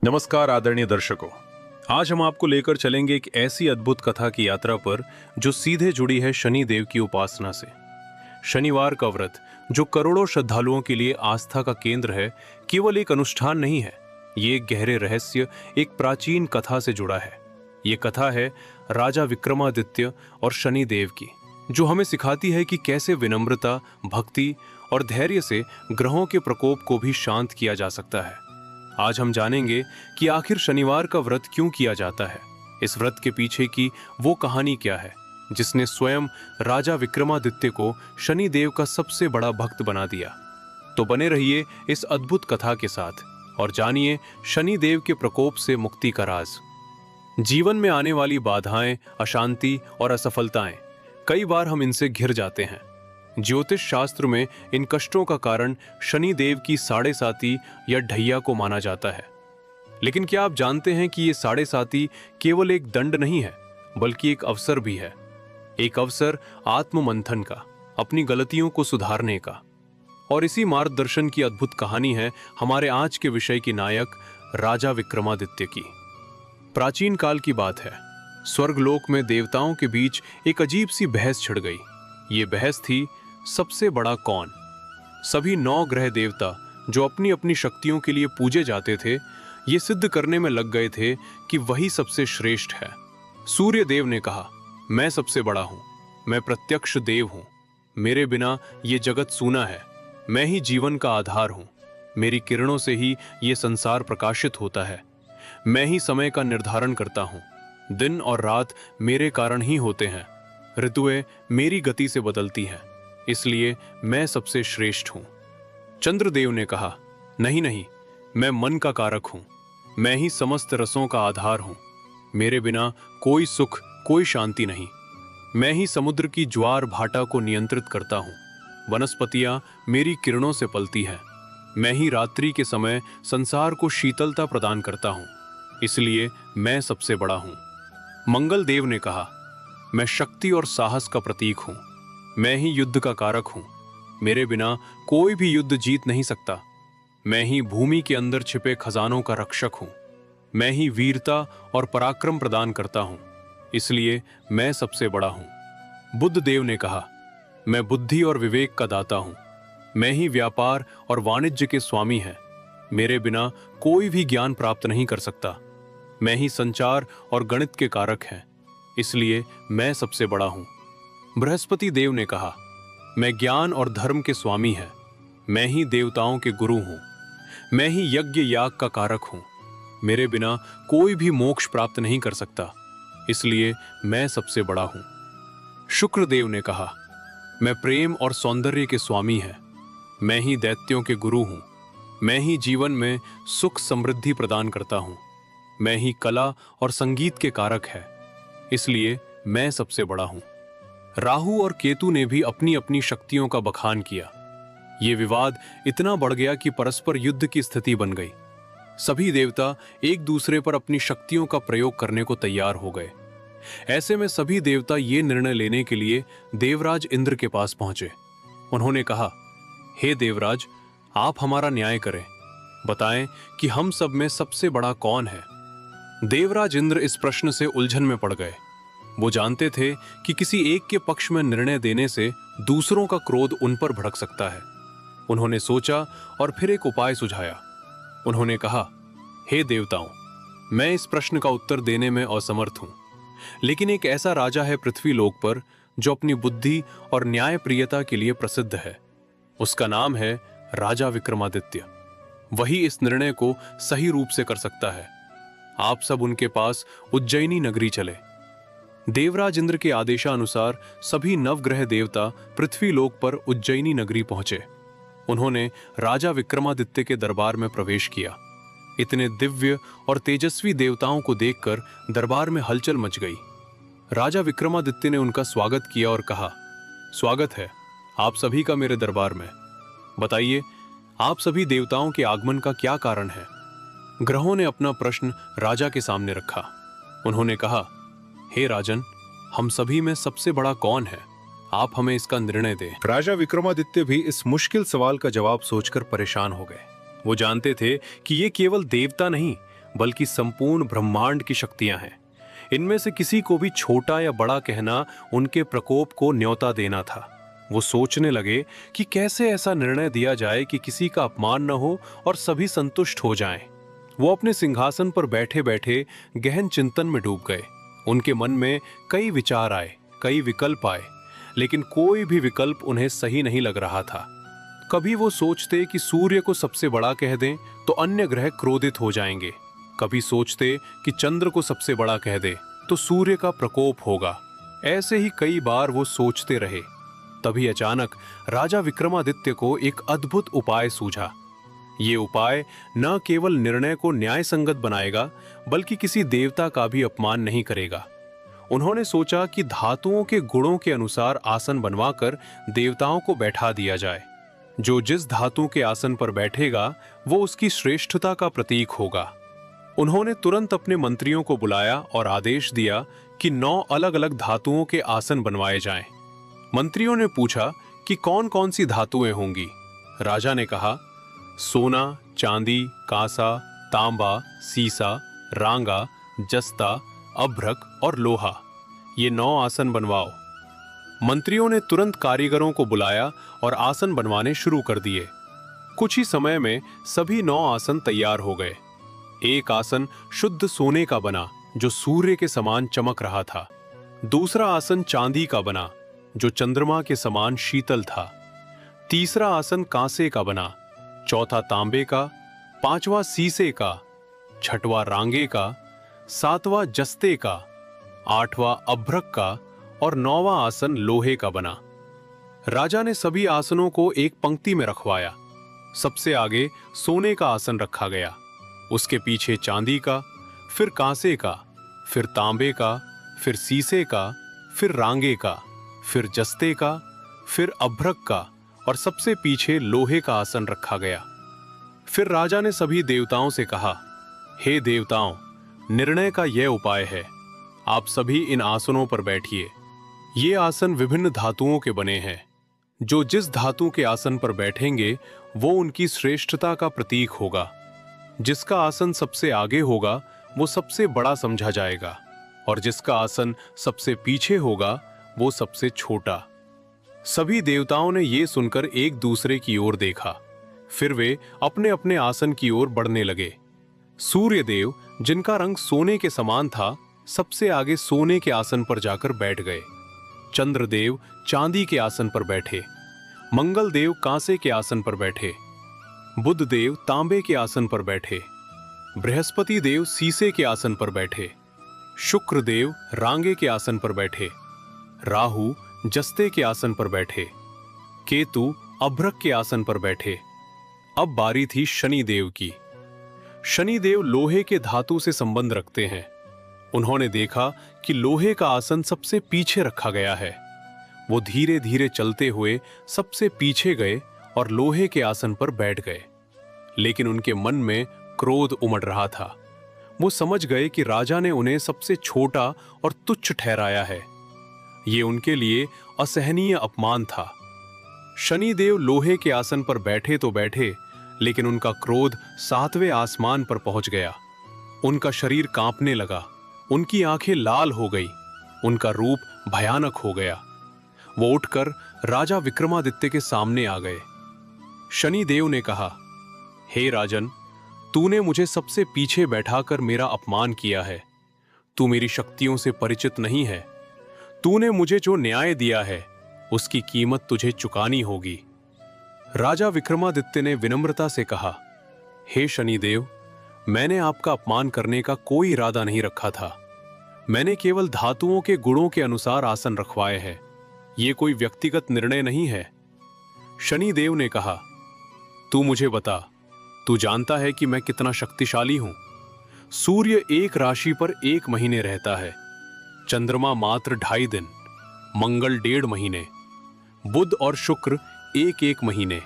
नमस्कार आदरणीय दर्शकों। आज हम आपको लेकर चलेंगे एक ऐसी अद्भुत कथा की यात्रा पर जो सीधे जुड़ी है शनि देव की उपासना से। शनिवार का व्रत जो करोड़ों श्रद्धालुओं के लिए आस्था का केंद्र है, केवल एक अनुष्ठान नहीं है, ये एक गहरे रहस्य, एक प्राचीन कथा से जुड़ा है। ये कथा है राजा विक्रमादित्य और शनि देव की, जो हमें सिखाती है कि कैसे विनम्रता, भक्ति और धैर्य से ग्रहों के प्रकोप को भी शांत किया जा सकता है। आज हम जानेंगे कि आखिर शनिवार का व्रत क्यों किया जाता है, इस व्रत के पीछे की वो कहानी क्या है जिसने स्वयं राजा विक्रमादित्य को शनि देव का सबसे बड़ा भक्त बना दिया। तो बने रहिए इस अद्भुत कथा के साथ और जानिए शनि देव के प्रकोप से मुक्ति का राज। जीवन में आने वाली बाधाएं, अशांति और असफलताएं, कई बार हम इनसे घिर जाते हैं। ज्योतिष शास्त्र में इन कष्टों का कारण शनि देव की साढ़े साती या ढैया को माना जाता है। लेकिन क्या आप जानते हैं कि ये साढ़े साती केवल एक दंड नहीं है, बल्कि एक अवसर भी है। एक अवसर आत्ममंथन का, अपनी गलतियों को सुधारने का। और इसी मार्गदर्शन की अद्भुत कहानी है हमारे आज के विषय की नायक राजा विक्रमादित्य की। प्राचीन काल की बात है, स्वर्गलोक में देवताओं के बीच एक अजीब सी बहस छिड़ गई। ये बहस थी, सबसे बड़ा कौन। सभी 9 ग्रह देवता जो अपनी अपनी शक्तियों के लिए पूजे जाते थे, ये सिद्ध करने में लग गए थे कि वही सबसे श्रेष्ठ है। सूर्य देव ने कहा, मैं सबसे बड़ा हूं, मैं प्रत्यक्ष देव हूं, मेरे बिना ये जगत सूना है, मैं ही जीवन का आधार हूं, मेरी किरणों से ही ये संसार प्रकाशित होता है, मैं ही समय का निर्धारण करता हूं, दिन और रात मेरे कारण ही होते हैं, ऋतुएं मेरी गति से बदलती हैं, इसलिए मैं सबसे श्रेष्ठ हूं। चंद्रदेव ने कहा, नहीं नहीं, मैं मन का कारक हूं, मैं ही समस्त रसों का आधार हूं, मेरे बिना कोई सुख, कोई शांति नहीं, मैं ही समुद्र की ज्वार भाटा को नियंत्रित करता हूं, वनस्पतियां मेरी किरणों से पलती हैं, मैं ही रात्रि के समय संसार को शीतलता प्रदान करता हूं, इसलिए मैं सबसे बड़ा हूं। मंगल देव ने कहा, मैं शक्ति और साहस का प्रतीक हूं, मैं ही युद्ध का कारक हूं, मेरे बिना कोई भी युद्ध जीत नहीं सकता, मैं ही भूमि के अंदर छिपे खजानों का रक्षक हूं, मैं ही वीरता और पराक्रम प्रदान करता हूं, इसलिए मैं सबसे बड़ा हूं। बुद्ध देव ने कहा, मैं बुद्धि और विवेक का दाता हूं, मैं ही व्यापार और वाणिज्य के स्वामी हैं, मेरे बिना कोई भी ज्ञान प्राप्त नहीं कर सकता, मैं ही संचार और गणित के कारक हैं, इसलिए मैं सबसे बड़ा हूं। बृहस्पति देव ने कहा, मैं ज्ञान और धर्म के स्वामी हैं, मैं ही देवताओं के गुरु हूं, मैं ही यज्ञ याग का कारक हूं, मेरे बिना कोई भी मोक्ष प्राप्त नहीं कर सकता, इसलिए मैं सबसे बड़ा हूं। शुक्र देव ने कहा, मैं प्रेम और सौंदर्य के स्वामी हैं, मैं ही दैत्यों के गुरु हूं, मैं ही जीवन में सुख समृद्धि प्रदान करता हूं, मैं ही कला और संगीत के कारक है, इसलिए मैं सबसे बड़ा हूं। राहु और केतु ने भी अपनी अपनी शक्तियों का बखान किया। ये विवाद इतना बढ़ गया कि परस्पर युद्ध की स्थिति बन गई। सभी देवता एक दूसरे पर अपनी शक्तियों का प्रयोग करने को तैयार हो गए। ऐसे में सभी देवता ये निर्णय लेने के लिए देवराज इंद्र के पास पहुंचे। उन्होंने कहा, हे देवराज, आप हमारा न्याय करें, बताएं कि हम सब में सबसे बड़ा कौन है। देवराज इंद्र इस प्रश्न से उलझन में पड़ गए। वो जानते थे कि किसी एक के पक्ष में निर्णय देने से दूसरों का क्रोध उन पर भड़क सकता है। उन्होंने सोचा और फिर एक उपाय सुझाया। उन्होंने कहा, हे देवताओं, मैं इस प्रश्न का उत्तर देने में असमर्थ हूं, लेकिन एक ऐसा राजा है पृथ्वी लोक पर जो अपनी बुद्धि और न्यायप्रियता के लिए प्रसिद्ध है। उसका नाम है राजा विक्रमादित्य। वही इस निर्णय को सही रूप से कर सकता है। आप सब उनके पास उज्जैनी नगरी चले। देवराज इंद्र के आदेशानुसार सभी नवग्रह देवता पृथ्वी लोक पर उज्जैनी नगरी पहुंचे। उन्होंने राजा विक्रमादित्य के दरबार में प्रवेश किया। इतने दिव्य और तेजस्वी देवताओं को देखकर दरबार में हलचल मच गई। राजा विक्रमादित्य ने उनका स्वागत किया और कहा, स्वागत है आप सभी का मेरे दरबार में। बताइए, आप सभी देवताओं के आगमन का क्या कारण है। ग्रहों ने अपना प्रश्न राजा के सामने रखा। उन्होंने कहा, हे राजन, हम सभी में सबसे बड़ा कौन है, आप हमें इसका निर्णय दें। राजा विक्रमादित्य भी इस मुश्किल सवाल का जवाब सोचकर परेशान हो गए। वो जानते थे कि ये केवल देवता नहीं बल्कि संपूर्ण ब्रह्मांड की शक्तियां हैं। इनमें से किसी को भी छोटा या बड़ा कहना उनके प्रकोप को न्योता देना था। वो सोचने लगे कि कैसे ऐसा निर्णय दिया जाए कि किसी का अपमान न हो और सभी संतुष्ट हो जाएं। वो अपने सिंहासन पर बैठे बैठे गहन चिंतन में डूब गए। उनके मन में कई विचार आए, कई विकल्प आए, लेकिन कोई भी विकल्प उन्हें सही नहीं लग रहा था। कभी वो सोचते कि सूर्य को सबसे बड़ा कह दें तो अन्य ग्रह क्रोधित हो जाएंगे। कभी सोचते कि चंद्र को सबसे बड़ा कह दे तो सूर्य का प्रकोप होगा। ऐसे ही कई बार वो सोचते रहे। तभी अचानक राजा विक्रमादित्य को एक अद्भुत उपाय सूझा। ये उपाय न केवल निर्णय को न्याय संगत बनाएगा, बल्कि किसी देवता का भी अपमान नहीं करेगा। उन्होंने सोचा कि धातुओं के गुणों के अनुसार आसन बनवाकर देवताओं को बैठा दिया जाए। जो जिस धातु के आसन पर बैठेगा वो उसकी श्रेष्ठता का प्रतीक होगा। उन्होंने तुरंत अपने मंत्रियों को बुलाया और आदेश दिया कि 9 अलग-अलग धातुओं के आसन बनवाए जाएं। मंत्रियों ने पूछा कि कौन कौन सी धातुएं होंगी। राजा ने कहा, सोना, चांदी, कांसा, तांबा, सीसा, रांगा, जस्ता, अभ्रक और लोहा, ये 9 आसन बनवाओ। मंत्रियों ने तुरंत कारीगरों को बुलाया और आसन बनवाने शुरू कर दिए। कुछ ही समय में सभी 9 आसन तैयार हो गए। एक आसन शुद्ध सोने का बना जो सूर्य के समान चमक रहा था। दूसरा आसन चांदी का बना जो चंद्रमा के समान शीतल था। तीसरा आसन कांसे का बना, चौथा तांबे का, पांचवा सीसे का, छठवां रांगे का, सातवां जस्ते का, आठवां अभ्रक का और 9वां आसन लोहे का बना। राजा ने सभी आसनों को एक पंक्ति में रखवाया। सबसे आगे सोने का आसन रखा गया, उसके पीछे चांदी का, फिर कांसे का, फिर तांबे का, फिर सीसे का, फिर रांगे का, फिर जस्ते का, फिर अभ्रक का और सबसे पीछे लोहे का आसन रखा गया। फिर राजा ने सभी देवताओं से कहा, हे देवताओं, निर्णय का यह उपाय है, आप सभी इन आसनों पर बैठिए। ये आसन विभिन्न धातुओं के बने हैं। जो जिस धातु के आसन पर बैठेंगे वो उनकी श्रेष्ठता का प्रतीक होगा। जिसका आसन सबसे आगे होगा वो सबसे बड़ा समझा जाएगा और जिसका आसन सबसे पीछे होगा वो सबसे छोटा। सभी देवताओं ने ये सुनकर एक दूसरे की ओर देखा। फिर वे अपने अपने आसन की ओर बढ़ने लगे। सूर्य देव, जिनका रंग सोने के समान था, सबसे आगे सोने के आसन पर जाकर बैठ गए। चंद्रदेव चांदी के आसन पर बैठे, मंगल देव कांसे के आसन पर बैठे, बुध देव तांबे के आसन पर बैठे, बृहस्पति देव सीसे के आसन पर बैठे, शुक्र देव रांगे के आसन पर बैठे, राहु जस्ते के आसन पर बैठे, केतु अभ्रक के आसन पर बैठे। अब बारी थी शनि देव की। शनि देव लोहे के धातु से संबंध रखते हैं। उन्होंने देखा कि लोहे का आसन सबसे पीछे रखा गया है। वो धीरे धीरे चलते हुए सबसे पीछे गए और लोहे के आसन पर बैठ गए। लेकिन उनके मन में क्रोध उमड़ रहा था। वो समझ गए कि राजा ने उन्हें सबसे छोटा और तुच्छ ठहराया है। ये उनके लिए असहनीय अपमान था। शनिदेव लोहे के आसन पर बैठे तो बैठे, लेकिन उनका क्रोध 7वें आसमान पर पहुंच गया। उनका शरीर कांपने लगा, उनकी आंखें लाल हो गई, उनका रूप भयानक हो गया। वो उठकर राजा विक्रमादित्य के सामने आ गए। शनिदेव ने कहा, हे राजन, तूने मुझे सबसे पीछे बैठाकर मेरा अपमान किया है। तू मेरी शक्तियों से परिचित नहीं है। तूने मुझे जो न्याय दिया है उसकी कीमत तुझे चुकानी होगी। राजा विक्रमादित्य ने विनम्रता से कहा, हे शनिदेव, मैंने आपका अपमान करने का कोई इरादा नहीं रखा था। मैंने केवल धातुओं के गुणों के अनुसार आसन रखवाए हैं। ये कोई व्यक्तिगत निर्णय नहीं है। शनिदेव ने कहा, तू मुझे बता, तू जानता है कि मैं कितना शक्तिशाली हूं। सूर्य एक राशि पर 1 महीने रहता है, चंद्रमा मात्र 2.5 दिन, मंगल 1.5 महीने, बुध और शुक्र 1-1 महीने,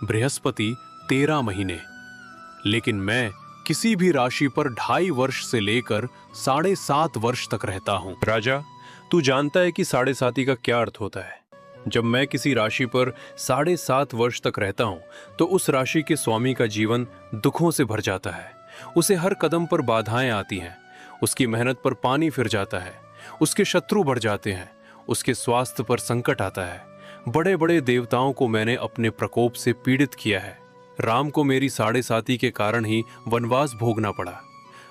बृहस्पति 13 महीने। लेकिन मैं किसी भी राशि पर 2.5 वर्ष से लेकर 7.5 वर्ष तक रहता हूं। राजा, तू जानता है कि 7.5 का क्या अर्थ होता है। जब मैं किसी राशि पर 7.5 वर्ष तक रहता हूं तो उस राशि के स्वामी का जीवन दुखों से भर जाता है। उसे हर कदम पर बाधाएं आती हैं, उसकी मेहनत पर पानी फिर जाता है, उसके शत्रु बढ़ जाते हैं, उसके स्वास्थ्य पर संकट आता है। बड़े बड़े देवताओं को मैंने अपने प्रकोप से पीड़ित किया है। राम को मेरी साढ़े साती के कारण ही वनवास भोगना पड़ा।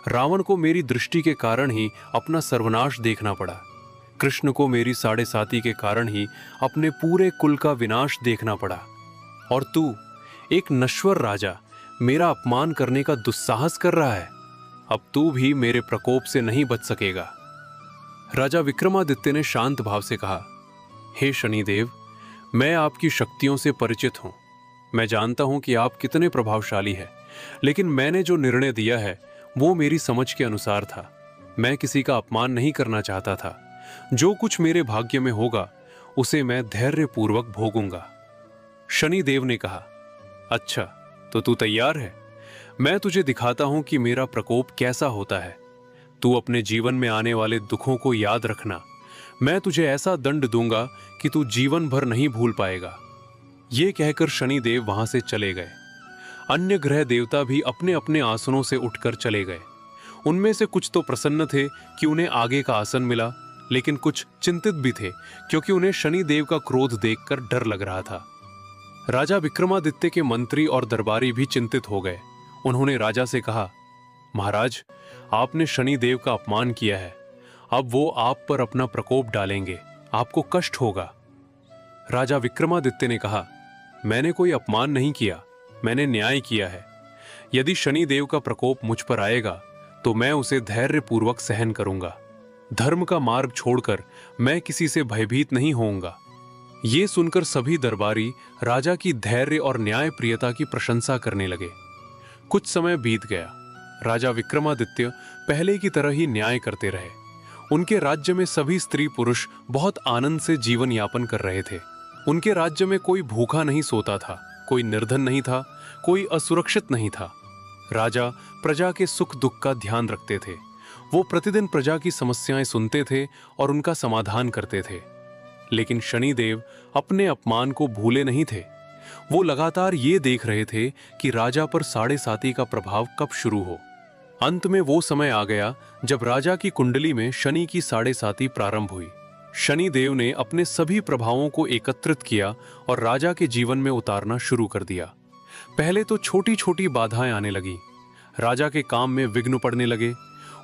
रावण को मेरी दृष्टि के कारण ही अपना सर्वनाश देखना पड़ा। कृष्ण को मेरी साढ़े साती के कारण ही अपने पूरे कुल का विनाश देखना पड़ा। और तू, एक नश्वर राजा, मेरा अपमान करने का दुस्साहस कर रहा है। अब तू भी मेरे प्रकोप से नहीं बच सकेगा। राजा विक्रमादित्य ने शांत भाव से कहा, हे शनिदेव, मैं आपकी शक्तियों से परिचित हूं। मैं जानता हूं कि आप कितने प्रभावशाली हैं, लेकिन मैंने जो निर्णय दिया है वो मेरी समझ के अनुसार था। मैं किसी का अपमान नहीं करना चाहता था। जो कुछ मेरे भाग्य में होगा उसे मैं धैर्यपूर्वक भोगूंगा। शनिदेव ने कहा, अच्छा, तो तू तैयार है? मैं तुझे दिखाता हूं कि मेरा प्रकोप कैसा होता है। तू अपने जीवन में आने वाले दुखों को याद रखना। मैं तुझे ऐसा दंड दूंगा कि तू जीवन भर नहीं भूल पाएगा। ये कहकर शनिदेव वहां से चले गए। अन्य ग्रह देवता भी अपने अपने आसनों से उठकर चले गए। उनमें से कुछ तो प्रसन्न थे कि उन्हें आगे का आसन मिला, लेकिन कुछ चिंतित भी थे क्योंकि उन्हें शनिदेव का क्रोध देखकर डर लग रहा था। राजा विक्रमादित्य के मंत्री और दरबारी भी चिंतित हो गए। उन्होंने राजा से कहा, महाराज, आपने शनिदेव का अपमान किया है। अब वो आप पर अपना प्रकोप डालेंगे, आपको कष्ट होगा। राजा विक्रमादित्य ने कहा, मैंने कोई अपमान नहीं किया, मैंने न्याय किया है। यदि शनिदेव का प्रकोप मुझ पर आएगा तो मैं उसे धैर्यपूर्वक सहन करूंगा। धर्म का मार्ग छोड़कर मैं किसी से भयभीत नहीं होऊंगा। ये सुनकर सभी दरबारी राजा की धैर्य और न्याय प्रियता की प्रशंसा करने लगे। कुछ समय बीत गया। राजा विक्रमादित्य पहले की तरह ही न्याय करते रहे। उनके राज्य में सभी स्त्री पुरुष बहुत आनंद से जीवन यापन कर रहे थे। उनके राज्य में कोई भूखा नहीं सोता था, कोई निर्धन नहीं था, कोई असुरक्षित नहीं था। राजा प्रजा के सुख दुख का ध्यान रखते थे। वो प्रतिदिन प्रजा की समस्याएं सुनते थे और उनका समाधान करते थे। लेकिन शनिदेव अपने अपमान को भूले नहीं थे। वो लगातार ये देख रहे थे कि राजा पर साढ़े साती का प्रभाव कब शुरू हो। अंत में वो समय आ गया जब राजा की कुंडली में शनि की साढ़े साती प्रारंभ हुई। शनिदेव ने अपने सभी प्रभावों को एकत्रित किया और राजा के जीवन में उतारना शुरू कर दिया। पहले तो छोटी छोटी बाधाएं आने लगी। राजा के काम में विघ्न पड़ने लगे।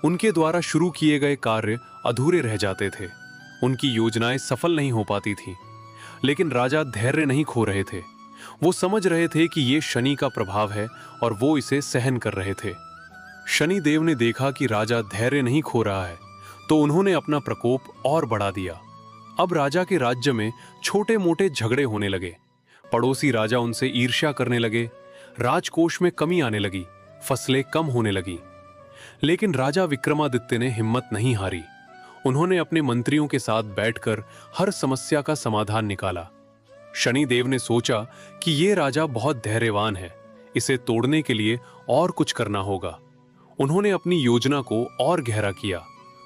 उनके द्वारा शुरू किए गए कार्य अधूरे रह जाते थे। उनकी योजनाएं सफल नहीं हो पाती थीं। लेकिन राजा धैर्य नहीं खो रहे थे। वो समझ रहे थे कि ये शनि का प्रभाव है और वो इसे सहन कर रहे थे। शनिदेव ने देखा कि राजा धैर्य नहीं खो रहा है, तो उन्होंने अपना प्रकोप और बढ़ा दिया। अब राजा के राज्य में छोटे मोटे झगड़े होने लगे। पड़ोसी राजा उनसे ईर्ष्या करने लगे। राजकोष में कमी आने लगी, फसलें कम होने लगी। लेकिन राजा विक्रमादित्य ने हिम्मत नहीं हारी। उन्होंने अपने मंत्रियों के साथ बैठकर हर समस्या का समाधान निकाला। शनिदेव ने सोचा कि ये राजा बहुत धैर्यवान है, इसे तोड़ने के लिए और कुछ करना होगा। उन्होंने अपनी योजना को और गहरा किया।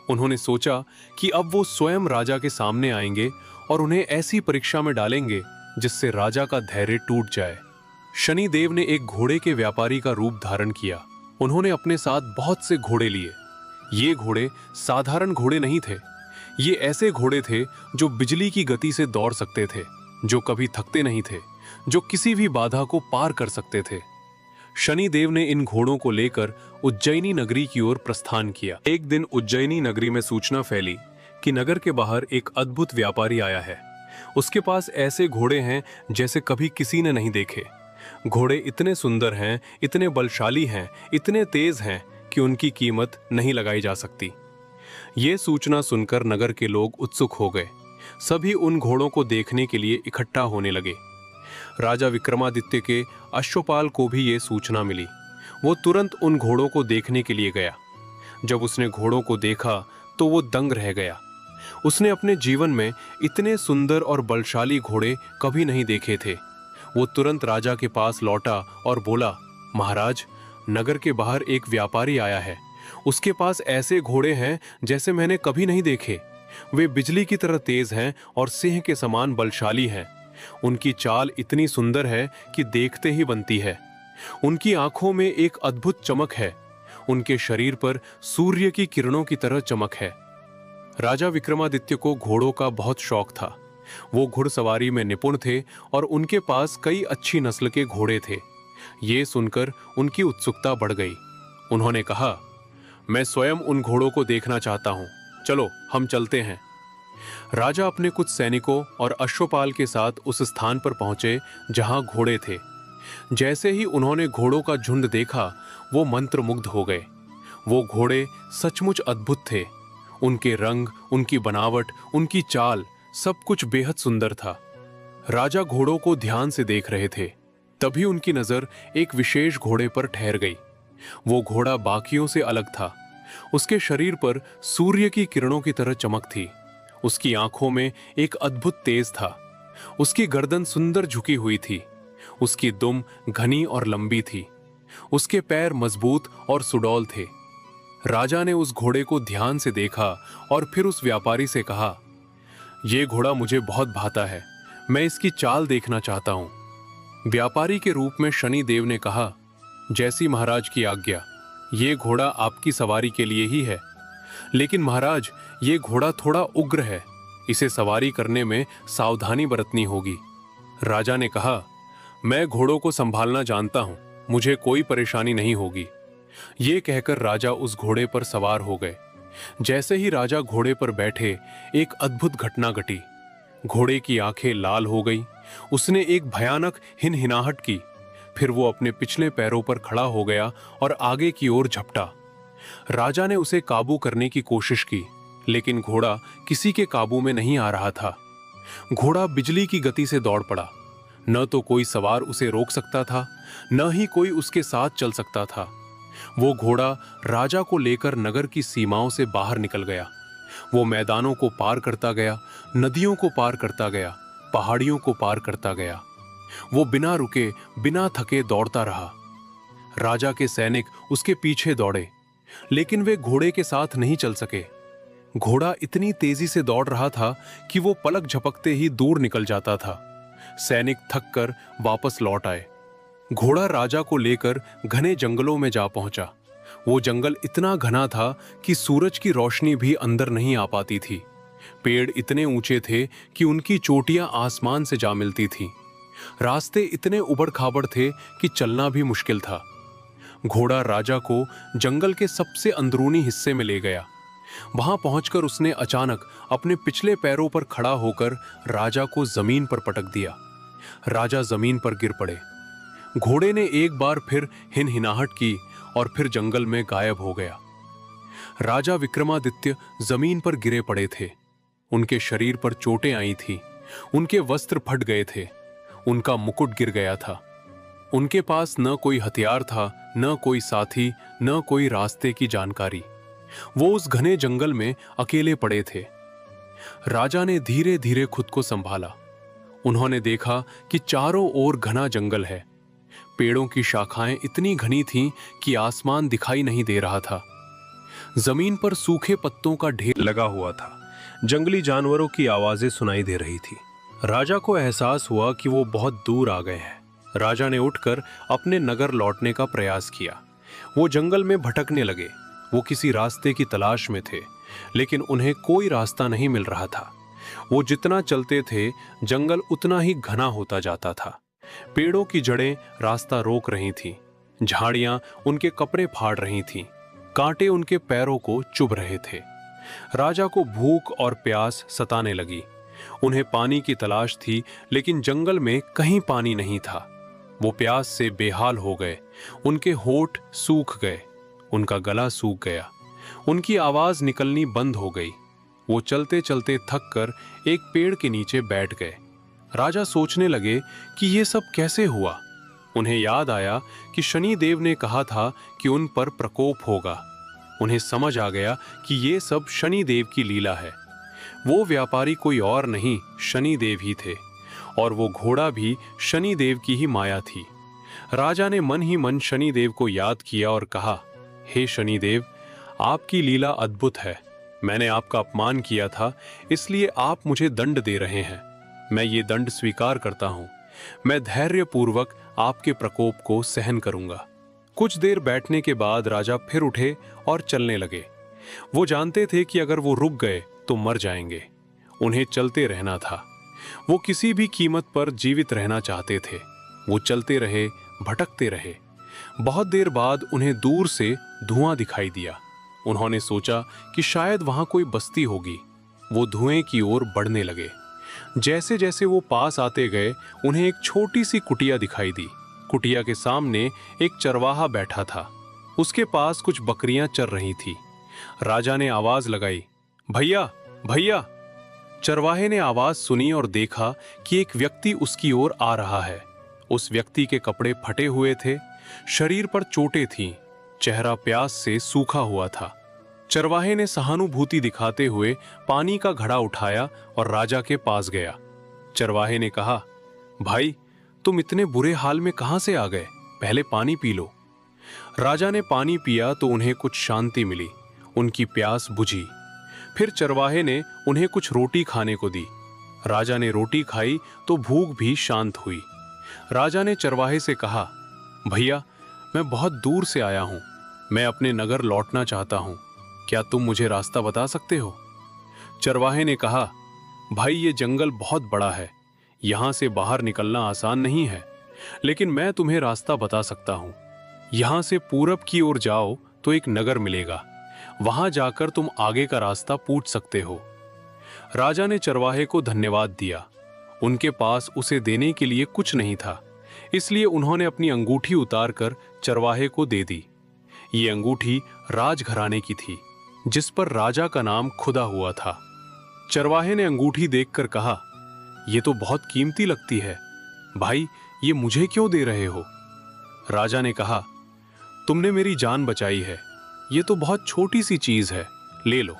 उन्होंने सोचा कि अब वो स्वयं राजा के सामने आएंगे और उन्हें ऐसी परीक्षा में डालेंगे जिससे राजा का धैर्य टूट जाए। शनिदेव ने एक घोड़े के व्यापारी का रूप धारण किया। उन्होंने अपने साथ बहुत से घोड़े लिए। ये घोड़े साधारण घोड़े नहीं थे। ये ऐसे घोड़े थे जो बिजली की गति से दौड़ सकते थे, जो कभी थकते नहीं थे, जो किसी भी बाधा को पार कर सकते थे। शनिदेव ने इन घोड़ों को लेकर उज्जैनी नगरी की ओर प्रस्थान किया। एक दिन उज्जैनी नगरी में सूचना फैली कि नगर के बाहर एक अद्भुत व्यापारी आया है। उसके पास ऐसे घोड़े हैं जैसे कभी किसी ने नहीं देखे। घोड़े इतने सुंदर हैं, इतने बलशाली हैं, इतने तेज हैं कि उनकी कीमत नहीं लगाई जा सकती। ये सूचना सुनकर नगर के लोग उत्सुक हो गए। सभी उन घोड़ों को देखने के लिए इकट्ठा होने लगे। राजा विक्रमादित्य के अश्वपाल को भी ये सूचना मिली। वो तुरंत उन घोड़ों को देखने के लिए गया। जब उसने घोड़ों को देखा तो वो दंग रह गया। उसने अपने जीवन में इतने सुंदर और बलशाली घोड़े कभी नहीं देखे थे। वो तुरंत राजा के पास लौटा और बोला, महाराज, नगर के बाहर एक व्यापारी आया है। उसके पास ऐसे घोड़े हैं जैसे मैंने कभी नहीं देखे। वे बिजली की तरह तेज हैं और सिंह के समान बलशाली हैं। उनकी चाल इतनी सुंदर है कि देखते ही बनती है। उनकी आंखों में एक अद्भुत चमक है। उनके शरीर पर सूर्य की किरणों की तरह चमक है। राजा विक्रमादित्य को घोड़ों का बहुत शौक था। वो घुड़सवारी में निपुण थे और उनके पास कई अच्छी नस्ल के घोड़े थे। ये सुनकर उनकी उत्सुकता बढ़ गई। उन्होंने कहा, मैं स्वयं उन घोड़ों को देखना चाहता हूं, चलो हम चलते हैं। राजा अपने कुछ सैनिकों और अश्वपाल के साथ उस स्थान पर पहुंचे जहां घोड़े थे। जैसे ही उन्होंने घोड़ों का झुंड देखा, वो मंत्रमुग्ध हो गए। वो घोड़े सचमुच अद्भुत थे। उनके रंग, उनकी बनावट, उनकी चाल, सब कुछ बेहद सुंदर था। राजा घोड़ों को ध्यान से देख रहे थे। तभी उनकी नजर एक विशेष घोड़े पर ठहर गई। वो घोड़ा बाकियों से अलग था। उसके शरीर पर सूर्य की किरणों की तरह चमक थी। उसकी आंखों में एक अद्भुत तेज था। उसकी गर्दन सुंदर झुकी हुई थी। उसकी दुम घनी और लंबी थी। उसके पैर मजबूत और सुडौल थे। राजा ने उस घोड़े को ध्यान से देखा और फिर उस व्यापारी से कहा, यह घोड़ा मुझे बहुत भाता है, मैं इसकी चाल देखना चाहता हूं। व्यापारी के रूप में शनि देव ने कहा, जैसी महाराज की आज्ञा, ये घोड़ा आपकी सवारी के लिए ही है। लेकिन महाराज, ये घोड़ा थोड़ा उग्र है, इसे सवारी करने में सावधानी बरतनी होगी। राजा ने कहा, मैं घोड़ों को संभालना जानता हूं, मुझे कोई परेशानी नहीं होगी। ये कहकर राजा उस घोड़े पर सवार हो गए। जैसे ही राजा घोड़े पर बैठे, एक अद्भुत घटना घटी। घोड़े की आंखें लाल हो गई। उसने एक भयानक हिनहिनाहट की। फिर वो अपने पिछले पैरों पर खड़ा हो गया और आगे की ओर झपटा। राजा ने उसे काबू करने की कोशिश की, लेकिन घोड़ा किसी के काबू में नहीं आ रहा था। घोड़ा बिजली की गति से दौड़ पड़ा। न तो कोई सवार उसे रोक सकता था, न ही कोई उसके साथ चल सकता था। वो घोड़ा राजा को लेकर नगर की सीमाओं से बाहर निकल गया। वो मैदानों को पार करता गया, नदियों को पार करता गया, पहाड़ियों को पार करता गया। वो बिना रुके, बिना थके दौड़ता रहा। राजा के सैनिक उसके पीछे दौड़े, लेकिन वे घोड़े के साथ नहीं चल सके। घोड़ा इतनी तेजी से दौड़ रहा था कि वो पलक झपकते ही दूर निकल जाता था। सैनिक थक कर वापस लौट आए। घोड़ा राजा को लेकर घने जंगलों में जा पहुंचा। वो जंगल इतना घना था कि सूरज की रोशनी भी अंदर नहीं आ पाती थी। पेड़ इतने ऊंचे थे कि उनकी चोटियां आसमान से जा मिलती थीं। रास्ते इतने उबड़-खाबड़ थे कि चलना भी मुश्किल था। घोड़ा राजा को जंगल के सबसे अंदरूनी हिस्से में ले गया। वहां पहुंचकर उसने अचानक अपने पिछले पैरों पर खड़ा होकर राजा को जमीन पर पटक दिया। राजा जमीन पर गिर पड़े। घोड़े ने एक बार फिर हिनहिनाहट की और फिर जंगल में गायब हो गया। राजा विक्रमादित्य जमीन पर गिरे पड़े थे। उनके शरीर पर चोटें आई थी। उनके वस्त्र फट गए थे। उनका मुकुट गिर गया था। उनके पास न कोई हथियार था, न कोई साथी, न कोई रास्ते की जानकारी। वो उस घने जंगल में अकेले पड़े थे। राजा ने धीरे धीरे खुद को संभाला। उन्होंने देखा कि चारों ओर घना जंगल है। पेड़ों की शाखाएं इतनी घनी थीं कि आसमान दिखाई नहीं दे रहा था। जमीन पर सूखे पत्तों का ढेर लगा हुआ था। जंगली जानवरों की आवाजें सुनाई दे रही थी। राजा को एहसास हुआ कि वो बहुत दूर आ गए हैं। राजा ने उठकर अपने नगर लौटने का प्रयास किया। वो जंगल में भटकने लगे। वो किसी रास्ते की तलाश में थे, लेकिन उन्हें कोई रास्ता नहीं मिल रहा था। वो जितना चलते थे, जंगल उतना ही घना होता जाता था। पेड़ों की जड़ें रास्ता रोक रही थीं। झाड़ियां उनके कपड़े फाड़ रही थीं। कांटे उनके पैरों को चुभ रहे थे। राजा को भूख और प्यास सताने लगी। उन्हें पानी की तलाश थी, लेकिन जंगल में कहीं पानी नहीं था। वो प्यास से बेहाल हो गए। उनके होठ सूख गए। उनका गला सूख गया। उनकी आवाज निकलनी बंद हो गई। वो चलते चलते थक कर एक पेड़ के नीचे बैठ गए। राजा सोचने लगे कि ये सब कैसे हुआ। उन्हें याद आया कि शनि देव ने कहा था कि उन पर प्रकोप होगा। उन्हें समझ आ गया कि ये सब शनि देव की लीला है। वो व्यापारी कोई और नहीं, शनि देव ही थे, और वो घोड़ा भी शनि देव की ही माया थी। राजा ने मन ही मन शनि देव को याद किया और कहा, हे शनि देव, आपकी लीला अद्भुत है। मैंने आपका अपमान किया था, इसलिए आप मुझे दंड दे रहे हैं। मैं ये दंड स्वीकार करता हूं। मैं धैर्यपूर्वक आपके प्रकोप को सहन करूंगा। कुछ देर बैठने के बाद राजा फिर उठे और चलने लगे। वो जानते थे कि अगर वो रुक गए तो मर जाएंगे। उन्हें चलते रहना था। वो किसी भी कीमत पर जीवित रहना चाहते थे। वो चलते रहे, भटकते रहे। बहुत देर बाद उन्हें दूर से धुआं दिखाई दिया। उन्होंने सोचा कि शायद वहां कोई बस्ती होगी। वो धुएं की ओर बढ़ने लगे। जैसे जैसे वो पास आते गए, उन्हें एक छोटी सी कुटिया दिखाई दी। कुटिया के सामने एक चरवाहा बैठा था। उसके पास कुछ बकरियां चर रही थी। राजा ने आवाज लगाई, भैया भैया। चरवाहे ने आवाज सुनी और देखा कि एक व्यक्ति उसकी ओर आ रहा है। उस व्यक्ति के कपड़े फटे हुए थे, शरीर पर चोटें थीं, चेहरा प्यास से सूखा हुआ था। चरवाहे ने सहानुभूति दिखाते हुए पानी का घड़ा उठाया और राजा के पास गया। चरवाहे ने कहा, भाई तुम इतने बुरे हाल में कहां से आ गए? पहले पानी पी लो। राजा ने पानी पिया तो उन्हें कुछ शांति मिली। उनकी प्यास बुझी। फिर चरवाहे ने उन्हें कुछ रोटी खाने को दी। राजा ने रोटी खाई तो भूख भी शांत हुई। राजा ने चरवाहे से कहा, भैया मैं बहुत दूर से आया हूं। मैं अपने नगर लौटना चाहता हूं। क्या तुम मुझे रास्ता बता सकते हो? चरवाहे ने कहा, भाई ये जंगल बहुत बड़ा है। यहां से बाहर निकलना आसान नहीं है, लेकिन मैं तुम्हें रास्ता बता सकता हूं। यहां से पूरब की ओर जाओ तो एक नगर मिलेगा। वहां जाकर तुम आगे का रास्ता पूछ सकते हो। राजा ने चरवाहे को धन्यवाद दिया। उनके पास उसे देने के लिए कुछ नहीं था, इसलिए उन्होंने अपनी अंगूठी उतारकर चरवाहे को दे दी। ये अंगूठी राजघराने की थी, जिस पर राजा का नाम खुदा हुआ था। चरवाहे ने अंगूठी देखकर कहा, ये तो बहुत कीमती लगती है। भाई ये मुझे क्यों दे रहे हो? राजा ने कहा, तुमने मेरी जान बचाई है। ये तो बहुत छोटी सी चीज है, ले लो।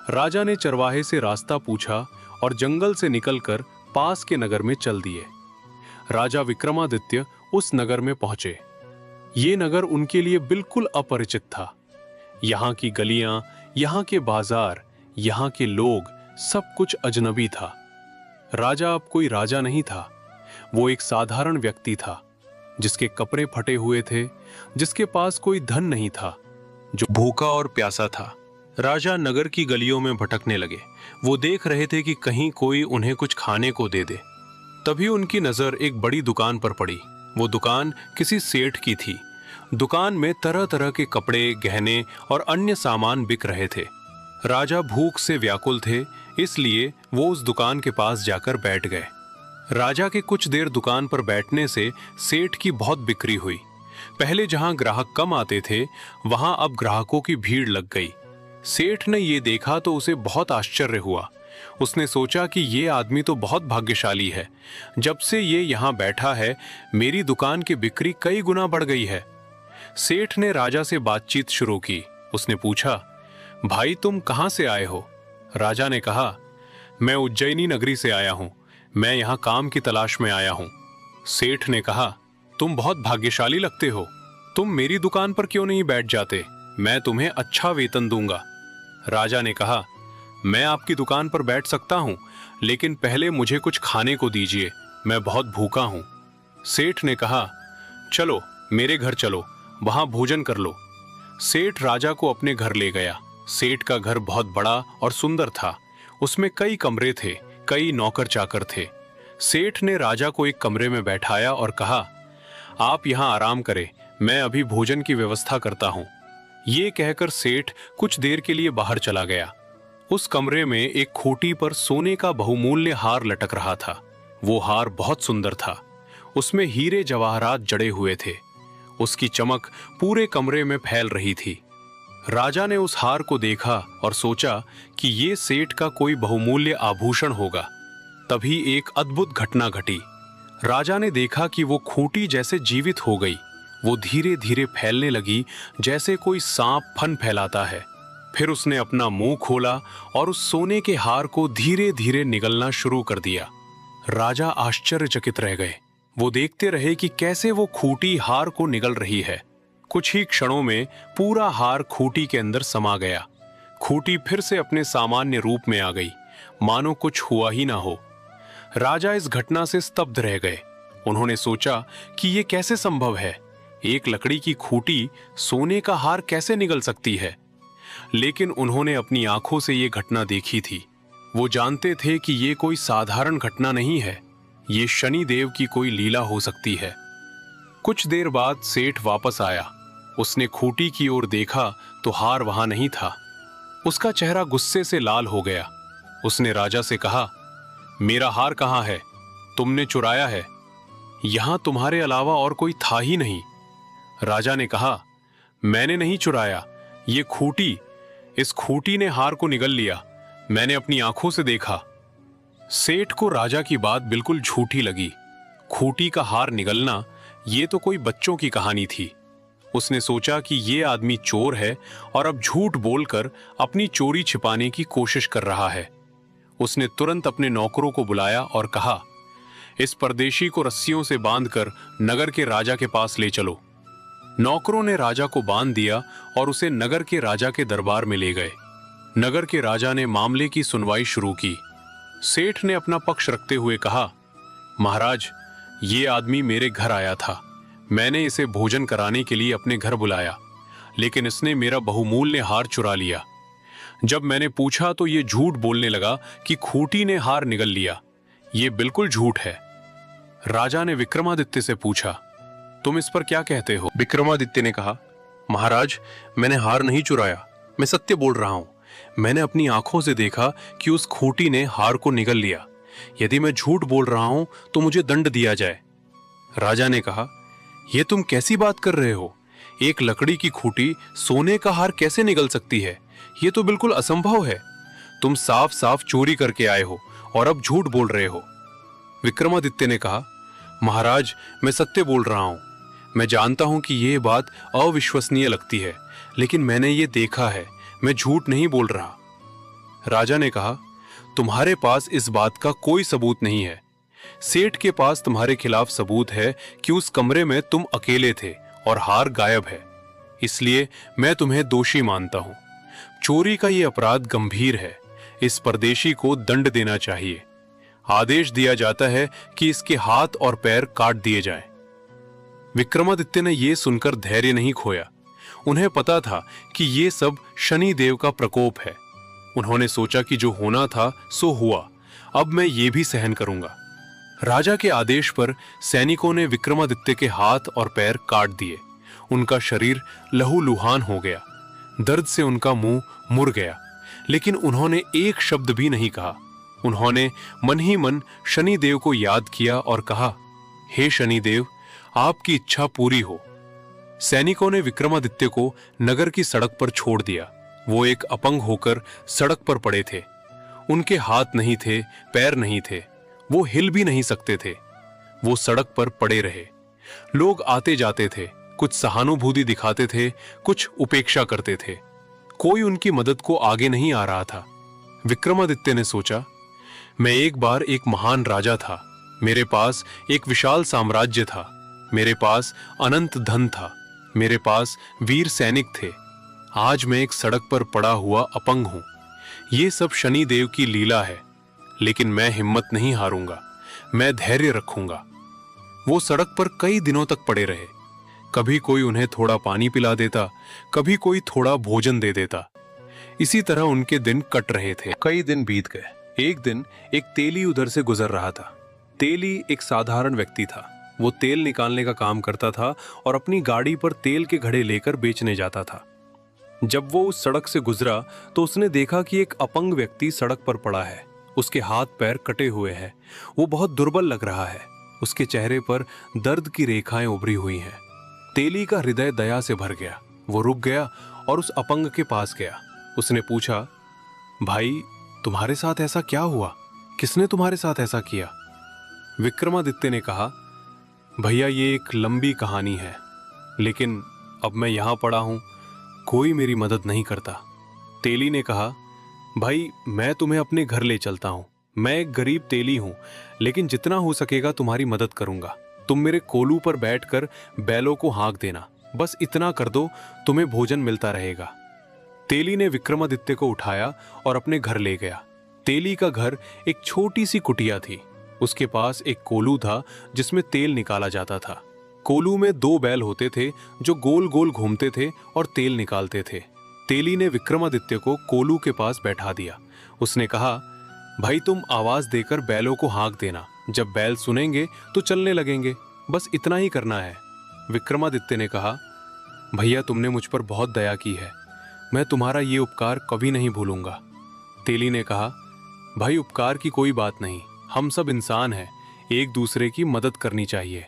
राजा ने चरवाहे से रास्ता पूछा और जंगल से निकलकर पास के नगर में चल दिए। राजा विक्रमादित्य उस नगर में पहुंचे। ये नगर उनके लिए बिल्कुल अपरिचित था। यहाँ की गलियां, यहाँ के बाजार, यहाँ के लोग, सब कुछ अजनबी था। राजा अब कोई राजा नहीं था। वो एक साधारण व्यक्ति था, जिसके कपड़े फटे हुए थे, जिसके पास कोई धन नहीं था, जो भूखा और प्यासा था। राजा नगर की गलियों में भटकने लगे। वो देख रहे थे कि कहीं कोई उन्हें कुछ खाने को दे दे। तभी उनकी नजर एक बड़ी दुकान पर पड़ी। वो दुकान किसी सेठ की थी। दुकान में तरह तरह के कपड़े, गहने और अन्य सामान बिक रहे थे। राजा भूख से व्याकुल थे, इसलिए वो उस दुकान के पास जाकर बैठ गए। राजा के कुछ देर दुकान पर बैठने से सेठ की बहुत बिक्री हुई। पहले जहां ग्राहक कम आते थे, वहां अब ग्राहकों की भीड़ लग गई। सेठ ने ये देखा तो उसे बहुत आश्चर्य हुआ। उसने सोचा कि ये आदमी तो बहुत भाग्यशाली है। जब से ये यहाँ बैठा है, मेरी दुकान की बिक्री कई गुना बढ़ गई है। सेठ ने राजा से बातचीत शुरू की। उसने पूछा, भाई तुम कहाँ से आए हो? राजा ने कहा, मैं उज्जैनी नगरी से आया हूँ। मैं यहाँ काम की तलाश में आया हूँ। सेठ ने कहा, तुम बहुत भाग्यशाली लगते हो। तुम मेरी दुकान पर क्यों नहीं बैठ जाते? मैं तुम्हें अच्छा वेतन दूंगा। राजा ने कहा, मैं आपकी दुकान पर बैठ सकता हूं, लेकिन पहले मुझे कुछ खाने को दीजिए। मैं बहुत भूखा हूं। सेठ ने कहा, चलो मेरे घर चलो, वहां भोजन कर लो। सेठ राजा को अपने घर ले गया। सेठ का घर बहुत बड़ा और सुंदर था। उसमें कई कमरे थे, कई नौकर चाकर थे। सेठ ने राजा को एक कमरे में बैठाया और कहा, आप यहाँ आराम करें, मैं अभी भोजन की व्यवस्था करता हूँ। ये कहकर सेठ कुछ देर के लिए बाहर चला गया। उस कमरे में एक खूंटी पर सोने का बहुमूल्य हार लटक रहा था। वो हार बहुत सुंदर था। उसमें हीरे जवाहरात जड़े हुए थे। उसकी चमक पूरे कमरे में फैल रही थी। राजा ने उस हार को देखा और सोचा कि ये सेठ का कोई बहुमूल्य आभूषण होगा। तभी एक अद्भुत घटना घटी। राजा ने देखा कि वो खूंटी जैसे जीवित हो गई। वो धीरे धीरे फैलने लगी, जैसे कोई सांप फन फैलाता है। फिर उसने अपना मुंह खोला और उस सोने के हार को धीरे धीरे निगलना शुरू कर दिया। राजा आश्चर्यचकित रह गए। वो देखते रहे कि कैसे वो खूंटी हार को निगल रही है। कुछ ही क्षणों में पूरा हार खूंटी के अंदर समा गया। खूंटी फिर से अपने सामान्य रूप में आ गई, मानो कुछ हुआ ही ना हो। राजा इस घटना से स्तब्ध रह गए। उन्होंने सोचा कि ये कैसे संभव है? एक लकड़ी की खूंटी सोने का हार कैसे निगल सकती है? लेकिन उन्होंने अपनी आंखों से ये घटना देखी थी। वो जानते थे कि ये कोई साधारण घटना नहीं है, ये शनिदेव की कोई लीला हो सकती है। कुछ देर बाद सेठ वापस आया। उसने खूंटी की ओर देखा तो हार वहां नहीं था। उसका चेहरा गुस्से से लाल हो गया। उसने राजा से कहा, मेरा हार कहाँ है? तुमने चुराया है। यहां तुम्हारे अलावा और कोई था ही नहीं। राजा ने कहा, मैंने नहीं चुराया, ये खूंटी, इस खूंटी ने हार को निगल लिया। मैंने अपनी आंखों से देखा। सेठ को राजा की बात बिल्कुल झूठी लगी। खूंटी का हार निगलना, ये तो कोई बच्चों की कहानी थी। उसने सोचा कि ये आदमी चोर है और अब झूठ बोलकर अपनी चोरी छिपाने की कोशिश कर रहा है। उसने तुरंत अपने नौकरों को बुलाया और कहा, इस परदेशी को रस्सियों से बांधकर नगर के राजा के पास ले चलो। नौकरों ने राजा को बांध दिया और उसे नगर के राजा के दरबार में ले गए। नगर के राजा ने मामले की सुनवाई शुरू की। सेठ ने अपना पक्ष रखते हुए कहा, महाराज, ये आदमी मेरे घर आया था। मैंने इसे भोजन कराने के लिए अपने घर बुलाया, लेकिन इसने मेरा बहुमूल्य हार चुरा लिया। जब मैंने पूछा तो ये झूठ बोलने लगा कि खूंटी ने हार निगल लिया। ये बिल्कुल झूठ है। राजा ने विक्रमादित्य से पूछा, तुम इस पर क्या कहते हो? विक्रमादित्य ने कहा, महाराज, मैंने हार नहीं चुराया, मैं सत्य बोल रहा हूं। मैंने अपनी आंखों से देखा कि उस खूंटी ने हार को निगल लिया। यदि मैं झूठ बोल रहा हूं तो मुझे दंड दिया जाए। राजा ने कहा, यह तुम कैसी बात कर रहे हो? एक लकड़ी की खूंटी सोने का हार कैसे निगल सकती है? यह तो बिल्कुल असंभव है। तुम साफ साफ चोरी करके आए हो और अब झूठ बोल रहे हो। विक्रमादित्य ने कहा, महाराज, मैं सत्य बोल रहा हूं। मैं जानता हूं कि यह बात अविश्वसनीय लगती है, लेकिन मैंने ये देखा है, मैं झूठ नहीं बोल रहा। राजा ने कहा, तुम्हारे पास इस बात का कोई सबूत नहीं है। सेठ के पास तुम्हारे खिलाफ सबूत है कि उस कमरे में तुम अकेले थे और हार गायब है, इसलिए मैं तुम्हें दोषी मानता हूं। चोरी का यह अपराध गंभीर है, इस परदेशी को दंड देना चाहिए। आदेश दिया जाता है कि इसके हाथ और पैर काट दिए जाएं। विक्रमादित्य ने यह सुनकर धैर्य नहीं खोया। उन्हें पता था कि यह सब शनि देव का प्रकोप है। उन्होंने सोचा कि जो होना था सो हुआ, अब मैं ये भी सहन करूंगा। राजा के आदेश पर सैनिकों ने विक्रमादित्य के हाथ और पैर काट दिए। उनका शरीर लहूलुहान हो गया। दर्द से उनका मुंह मुड़ गया, लेकिन उन्होंने एक शब्द भी नहीं कहा। उन्होंने मन ही मन शनिदेव को याद किया और कहा, हे शनिदेव, आपकी इच्छा पूरी हो। सैनिकों ने विक्रमादित्य को नगर की सड़क पर छोड़ दिया। वो एक अपंग होकर सड़क पर पड़े थे। उनके हाथ नहीं थे, पैर नहीं थे, वो हिल भी नहीं सकते थे। वो सड़क पर पड़े रहे। लोग आते जाते थे, कुछ सहानुभूति दिखाते थे, कुछ उपेक्षा करते थे। कोई उनकी मदद को आगे नहीं आ रहा था। विक्रमादित्य ने सोचा, मैं एक बार एक महान राजा था। मेरे पास एक विशाल साम्राज्य था। मेरे पास अनंत धन था। मेरे पास वीर सैनिक थे। आज मैं एक सड़क पर पड़ा हुआ अपंग हूं। ये सब शनि देव की लीला है, लेकिन मैं हिम्मत नहीं हारूंगा। मैं धैर्य रखूंगा। वो सड़क पर कई दिनों तक पड़े रहे। कभी कोई उन्हें थोड़ा पानी पिला देता, कभी कोई थोड़ा भोजन दे देता। इसी तरह उनके दिन कट रहे थे। कई दिन बीत गए। एक दिन एक तेली उधर से गुजर रहा था। तेली एक साधारण व्यक्ति था। वो तेल निकालने का काम करता था और अपनी गाड़ी पर तेल के घड़े लेकर बेचने जाता था। जब वो उस सड़क से गुजरा तो उसने देखा कि एक अपंग व्यक्ति सड़क पर पड़ा है। उसके हाथ पैर कटे हुए हैं। वो बहुत दुर्बल लग रहा है। उसके चेहरे पर दर्द की रेखाएं उभरी हुई हैं। तेली का हृदय दया से भर गया। वो रुक गया और उस अपंग के पास गया। उसने पूछा, भाई, तुम्हारे साथ ऐसा क्या हुआ? किसने तुम्हारे साथ ऐसा किया? विक्रमादित्य ने कहा, भैया, ये एक लंबी कहानी है, लेकिन अब मैं यहां पड़ा हूं, कोई मेरी मदद नहीं करता। तेली ने कहा, भाई, मैं तुम्हें अपने घर ले चलता हूं। मैं एक गरीब तेली हूं, लेकिन जितना हो सकेगा तुम्हारी मदद करूंगा। तुम मेरे कोलू पर बैठकर बैलों को हाँक देना, बस इतना कर दो, तुम्हें भोजन मिलता रहेगा। तेली ने विक्रमादित्य को उठाया और अपने घर ले गया। तेली का घर एक छोटी सी कुटिया थी। उसके पास एक कोलू था जिसमें तेल निकाला जाता था। कोलू में 2 बैल होते थे जो गोल गोल घूमते थे और तेल निकालते थे। तेली ने विक्रमादित्य को कोलू के पास बैठा दिया। उसने कहा, भाई तुम आवाज देकर बैलों को हाँक देना, जब बैल सुनेंगे तो चलने लगेंगे, बस इतना ही करना है। विक्रमादित्य ने कहा, भैया तुमने मुझ पर बहुत दया की है, मैं तुम्हारा ये उपकार कभी नहीं भूलूंगा। तेली ने कहा, भाई उपकार की कोई बात नहीं, हम सब इंसान हैं, एक दूसरे की मदद करनी चाहिए।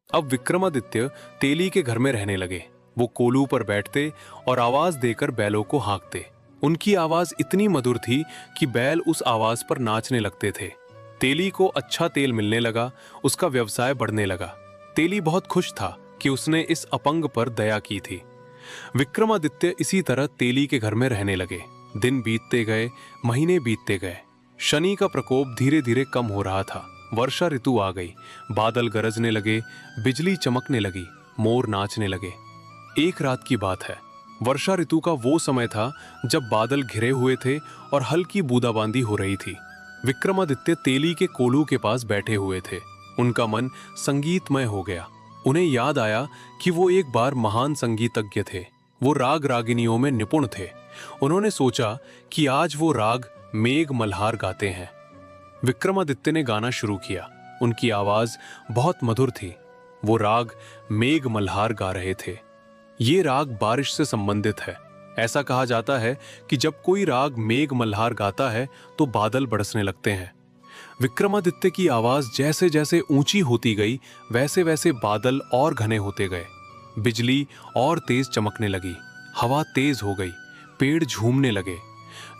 अब विक्रमादित्य तेली के घर में रहने लगे। वो कोलू पर बैठते और आवाज देकर बैलों को हाँकते। उनकी आवाज इतनी मधुर थी कि बैल उस आवाज पर नाचने लगते थे। तेली को अच्छा तेल मिलने लगा, उसका व्यवसाय बढ़ने लगा। तेली बहुत खुश था कि उसने इस अपंग पर दया की थी। विक्रमादित्य इसी तरह तेली के घर में रहने लगे। दिन बीतते गए, महीने बीतते गए। शनि का प्रकोप धीरे धीरे कम हो रहा था। वर्षा ऋतु आ गई, बादल गरजने लगे, बिजली चमकने लगी, मोर नाचने लगे। एक रात की बात है। वर्षा ऋतु का वो समय था जब बादल घिरे हुए थे और हल्की बूंदाबांदी हो रही थी। विक्रमादित्य तेली के कोलू के पास बैठे हुए थे। उनका मन संगीतमय हो गया। उन्हें याद आया कि वो एक बार महान संगीतज्ञ थे। वो राग रागिनियों में निपुण थे। उन्होंने सोचा कि आज वो राग मेघ मल्हार गाते हैं। विक्रमादित्य ने गाना शुरू किया। उनकी आवाज बहुत मधुर थी। वो राग मेघ मल्हार गा रहे थे। ये राग बारिश से संबंधित है। ऐसा कहा जाता है कि जब कोई राग मेघ मल्हार गाता है तो बादल बरसने लगते हैं। विक्रमादित्य की आवाज जैसे जैसे ऊंची होती गई, वैसे वैसे बादल और घने होते गए। बिजली और तेज चमकने लगी, हवा तेज हो गई, पेड़ झूमने लगे,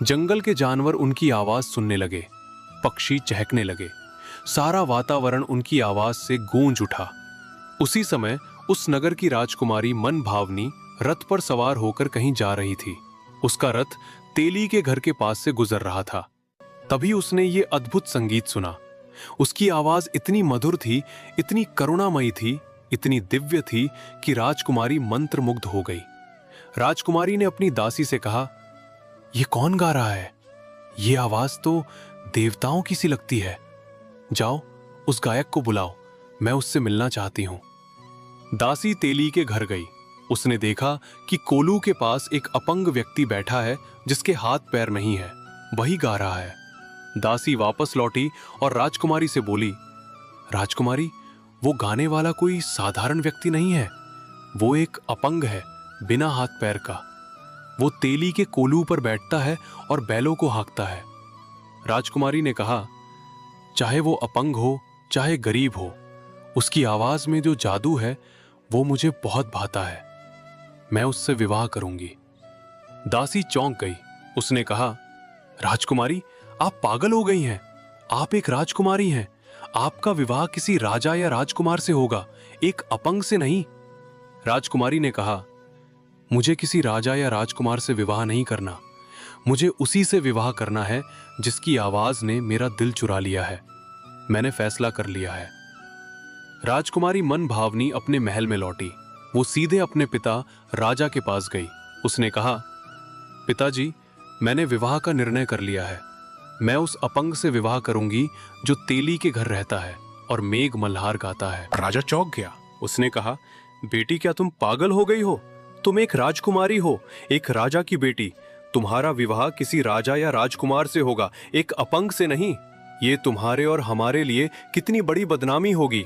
जंगल के जानवर उनकी आवाज सुनने लगे, पक्षी चहकने लगे। सारा वातावरण उनकी आवाज से गूंज उठा। उसी समय उस नगर की राजकुमारी मन भावनी रथ पर सवार होकर कहीं जा रही थी। उसका रथ तेली के घर के पास से गुजर रहा था। तभी उसने ये अद्भुत संगीत सुना। उसकी आवाज इतनी मधुर थी, इतनी करुणामयी थी, इतनी दिव्य थी कि राजकुमारी मंत्रमुग्ध हो गई। राजकुमारी ने अपनी दासी से कहा, ये कौन गा रहा है? ये आवाज तो देवताओं की सी लगती है। जाओ उस गायक को बुलाओ, मैं उससे मिलना चाहती हूं। दासी तेली के घर गई। उसने देखा कि कोलू के पास एक अपंग व्यक्ति बैठा है जिसके हाथ पैर नहीं है, वही गा रहा है। दासी वापस लौटी और राजकुमारी से बोली, राजकुमारी, वो गाने वाला कोई साधारण व्यक्ति नहीं है, वो एक अपंग है, बिना हाथ पैर का। वो तेली के कोलू पर बैठता है और बैलों को हाँकता है। राजकुमारी ने कहा, चाहे वो अपंग हो चाहे गरीब हो, उसकी आवाज में जो जादू है वो मुझे बहुत भाता है। मैं उससे विवाह करूंगी। दासी चौंक गई। उसने कहा, राजकुमारी, आप पागल हो गई हैं। आप एक राजकुमारी हैं। आपका विवाह किसी राजा या राजकुमार से होगा, एक अपंग से नहीं। राजकुमारी ने कहा, मुझे किसी राजा या राजकुमार से विवाह नहीं करना। मुझे उसी से विवाह करना है जिसकी आवाज ने मेरा दिल चुरा लिया है। मैंने फैसला कर लिया है। राजकुमारी मन भावनी अपने महल में लौटी। वो सीधे अपने पिता राजा के पास गई। उसने कहा, पिताजी, मैंने विवाह का निर्णय कर लिया है। मैं उस अपंग से विवाह करूंगी जो तेली के घर रहता है और मेघ मल्हार गाता है। राजा चौंक गया। उसने कहा, बेटी, क्या तुम पागल हो गई हो? तुम एक राजकुमारी हो, एक राजा की बेटी। तुम्हारा विवाह किसी राजा या राजकुमार से होगा, एक अपंग से नहीं। ये तुम्हारे और हमारे लिए कितनी बड़ी बदनामी होगी।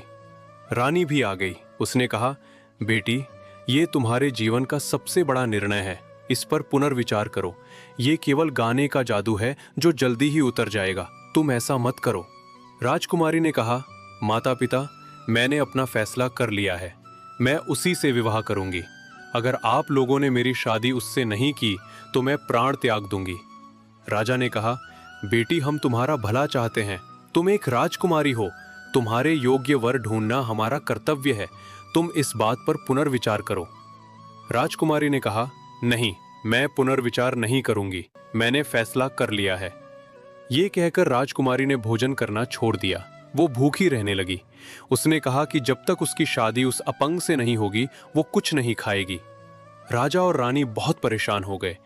रानी भी आ गई। उसने कहा, बेटी, ये तुम्हारे जीवन का सबसे बड़ा निर्णय है, इस पर पुनर्विचार करो। ये केवल गाने का जादू है जो जल्दी ही उतर जाएगा, तुम ऐसा मत करो। राजकुमारी ने कहा, माता पिता, मैंने अपना फैसला कर लिया है। मैं उसी से विवाह करूंगी। अगर आप लोगों ने मेरी शादी उससे नहीं की तो मैं प्राण त्याग दूंगी। राजा ने कहा, बेटी, हम तुम्हारा भला चाहते हैं। तुम एक राजकुमारी हो, तुम्हारे योग्य वर ढूंढना हमारा कर्तव्य है। तुम इस बात पर पुनर्विचार करो। राजकुमारी ने कहा, नहीं, मैं पुनर्विचार नहीं करूंगी। मैंने फैसला कर लिया है। ये कहकर राजकुमारी ने भोजन करना छोड़ दिया। वो भूखी रहने लगी। उसने कहा कि जब तक उसकी शादी उस अपंग से नहीं होगी वो कुछ नहीं खाएगी। राजा और रानी बहुत परेशान हो गए।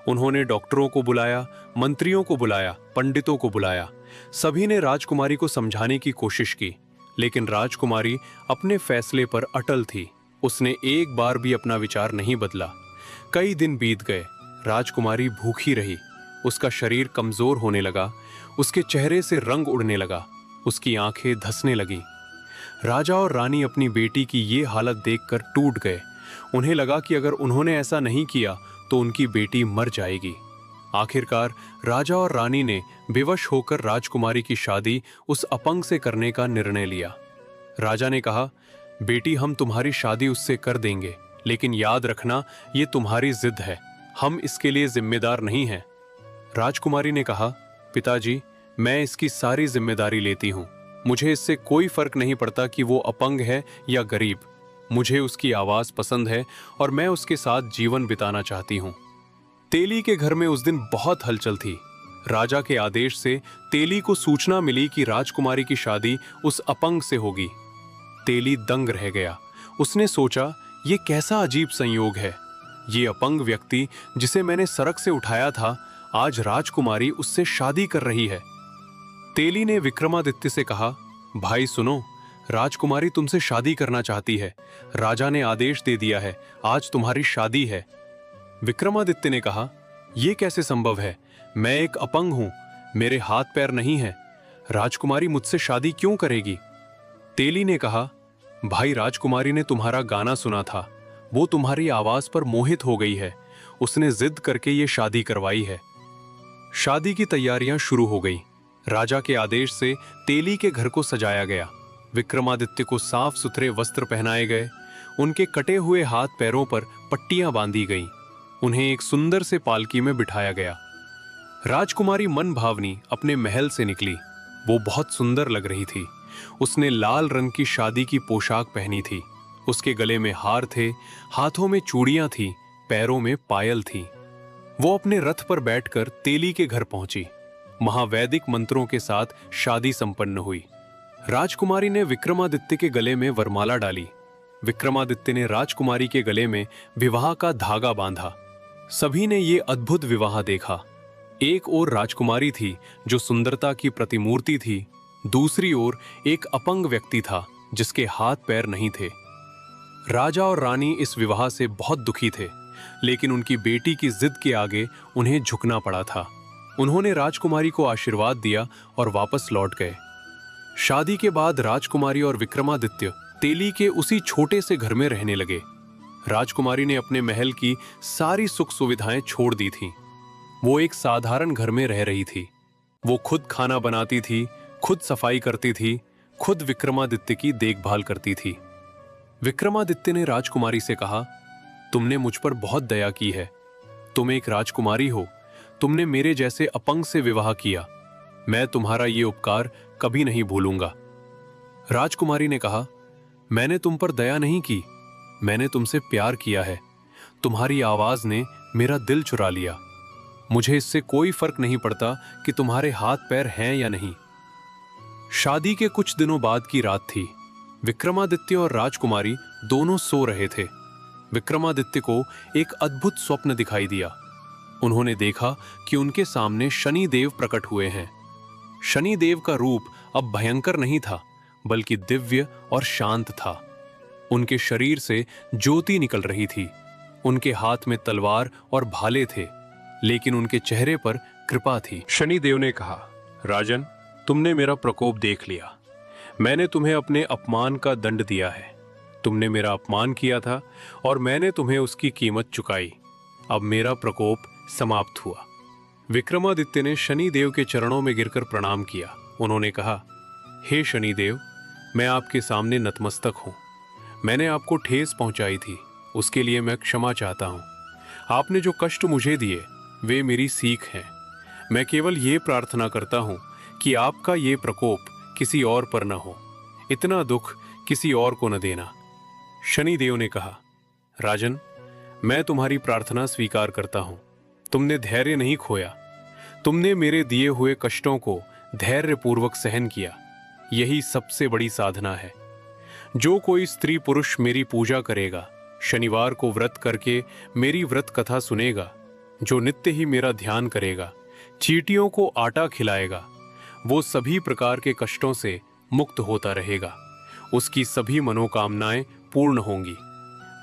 उन्होंने डॉक्टरों को बुलाया, मंत्रियों को बुलाया, पंडितों को बुलाया। सभी ने राजकुमारी को समझाने की कोशिश की। लेकिन राजकुमारी अपने फैसले पर अटल थी। उसने एक बार भी अपना विचार नहीं बदला। कई दिन बीत गए। राजकुमारी भूखी रही। उसका शरीर कमजोर होने लगा। उसके चेहरे से रंग उड़ने लगा। उसकी आंखें धंसने लगीं। राजा और रानी अपनी बेटी की ये हालत देखकर टूट गए। उन्हें लगा कि अगर उन्होंने ऐसा नहीं किया तो उनकी बेटी मर जाएगी। आखिरकार राजा और रानी ने बेवश होकर राजकुमारी की शादी उस अपंग से करने का निर्णय लिया। राजा ने कहा, बेटी, हम तुम्हारी शादी उससे कर देंगे, लेकिन याद रखना ये तुम्हारी जिद है, हम इसके लिए जिम्मेदार नहीं हैं। राजकुमारी ने कहा, पिताजी, मैं इसकी सारी जिम्मेदारी लेती हूँ। मुझे इससे कोई फर्क नहीं पड़ता कि वो अपंग है या गरीब। मुझे उसकी आवाज पसंद है और मैं उसके साथ जीवन बिताना चाहती हूँ। तेली के घर में उस दिन बहुत हलचल थी। राजा के आदेश से तेली को सूचना मिली कि राजकुमारी की शादी उस अपंग से होगी। तेली दंग रह गया। उसने सोचा, ये कैसा अजीब संयोग है। ये अपंग व्यक्ति जिसे मैंने सड़क से उठाया था, आज राजकुमारी उससे शादी कर रही है। तेली ने विक्रमादित्य से कहा, भाई सुनो, राजकुमारी तुमसे शादी करना चाहती है। राजा ने आदेश दे दिया है, आज तुम्हारी शादी है। विक्रमादित्य ने कहा, यह कैसे संभव है? मैं एक अपंग हूं, मेरे हाथ पैर नहीं हैं। राजकुमारी मुझसे शादी क्यों करेगी? तेली ने कहा, भाई, राजकुमारी ने तुम्हारा गाना सुना था, वो तुम्हारी आवाज पर मोहित हो गई है। उसने जिद करके ये शादी करवाई है। शादी की तैयारियां शुरू हो गई। राजा के आदेश से तेली के घर को सजाया गया। विक्रमादित्य को साफ सुथरे वस्त्र पहनाए गए। उनके कटे हुए हाथ पैरों पर पट्टियां बांधी गईं। उन्हें एक सुंदर से पालकी में बिठाया गया। राजकुमारी मन भावनी अपने महल से निकली। वो बहुत सुंदर लग रही थी। उसने लाल रंग की शादी की पोशाक पहनी थी। उसके गले में हार थे, हाथों में चूड़ियां थीं, पैरों में पायल थी। वो अपने रथ पर बैठकर तेली के घर पहुंची। महावैदिक मंत्रों के साथ शादी संपन्न हुई। राजकुमारी ने विक्रमादित्य के गले में वरमाला डाली। विक्रमादित्य ने राजकुमारी के गले में विवाह का धागा बांधा। सभी ने ये अद्भुत विवाह देखा। एक ओर राजकुमारी थी जो सुंदरता की प्रतिमूर्ति थी, दूसरी ओर एक अपंग व्यक्ति था जिसके हाथ पैर नहीं थे। राजा और रानी इस विवाह से बहुत दुखी थे, लेकिन उनकी बेटी की जिद के आगे उन्हें झुकना पड़ा था। उन्होंने राजकुमारी को आशीर्वाद दिया और वापस लौट गए। शादी के बाद राजकुमारी और विक्रमादित्य तेली के उसी छोटे से घर में रहने लगे। राजकुमारी ने अपने महल की सारी सुख सुविधाएं छोड़ दी थीं। वो एक साधारण घर में रह रही थी। वो खुद खाना बनाती थी, खुद सफाई करती थी, खुद विक्रमादित्य की देखभाल करती थी। विक्रमादित्य ने राजकुमारी से कहा, तुमने मुझ पर बहुत दया की है। तुम एक राजकुमारी हो, तुमने मेरे जैसे अपंग से विवाह किया। मैं तुम्हारा ये उपकार कभी नहीं भूलूंगा। राजकुमारी ने कहा, मैंने तुम पर दया नहीं की, मैंने तुमसे प्यार किया है। तुम्हारी आवाज ने मेरा दिल चुरा लिया। मुझे इससे कोई फर्क नहीं पड़ता कि तुम्हारे हाथ पैर हैं या नहीं। शादी के कुछ दिनों बाद की रात थी। विक्रमादित्य और राजकुमारी दोनों सो रहे थे। विक्रमादित्य को एक अद्भुत स्वप्न दिखाई दिया। उन्होंने देखा कि उनके सामने शनिदेव प्रकट हुए हैं। शनिदेव का रूप अब भयंकर नहीं था, बल्कि दिव्य और शांत था। उनके शरीर से ज्योति निकल रही थी। उनके हाथ में तलवार और भाले थे, लेकिन उनके चेहरे पर कृपा थी। शनिदेव ने कहा, राजन, तुमने मेरा प्रकोप देख लिया। मैंने तुम्हें अपने अपमान का दंड दिया है। तुमने मेरा अपमान किया था और मैंने तुम्हें उसकी कीमत चुकाई। अब मेरा प्रकोप समाप्त हुआ। विक्रमादित्य ने शनिदेव के चरणों में गिरकर प्रणाम किया। उन्होंने कहा, हे शनिदेव, मैं आपके सामने नतमस्तक हूं। मैंने आपको ठेस पहुंचाई थी, उसके लिए मैं क्षमा चाहता हूं। आपने जो कष्ट मुझे दिए वे मेरी सीख हैं। मैं केवल ये प्रार्थना करता हूं कि आपका ये प्रकोप किसी और पर न हो। इतना दुख किसी और को न देना। शनिदेव ने कहा, राजन, मैं तुम्हारी प्रार्थना स्वीकार करता हूं। तुमने धैर्य नहीं खोया। तुमने मेरे दिए हुए कष्टों को धैर्यपूर्वक सहन किया। यही सबसे बड़ी साधना है। जो कोई स्त्री पुरुष मेरी पूजा करेगा, शनिवार को व्रत करके मेरी व्रत कथा सुनेगा, जो नित्य ही मेरा ध्यान करेगा, चींटियों को आटा खिलाएगा, वो सभी प्रकार के कष्टों से मुक्त होता रहेगा। उसकी सभी मनोकामनाएं पूर्ण होंगी।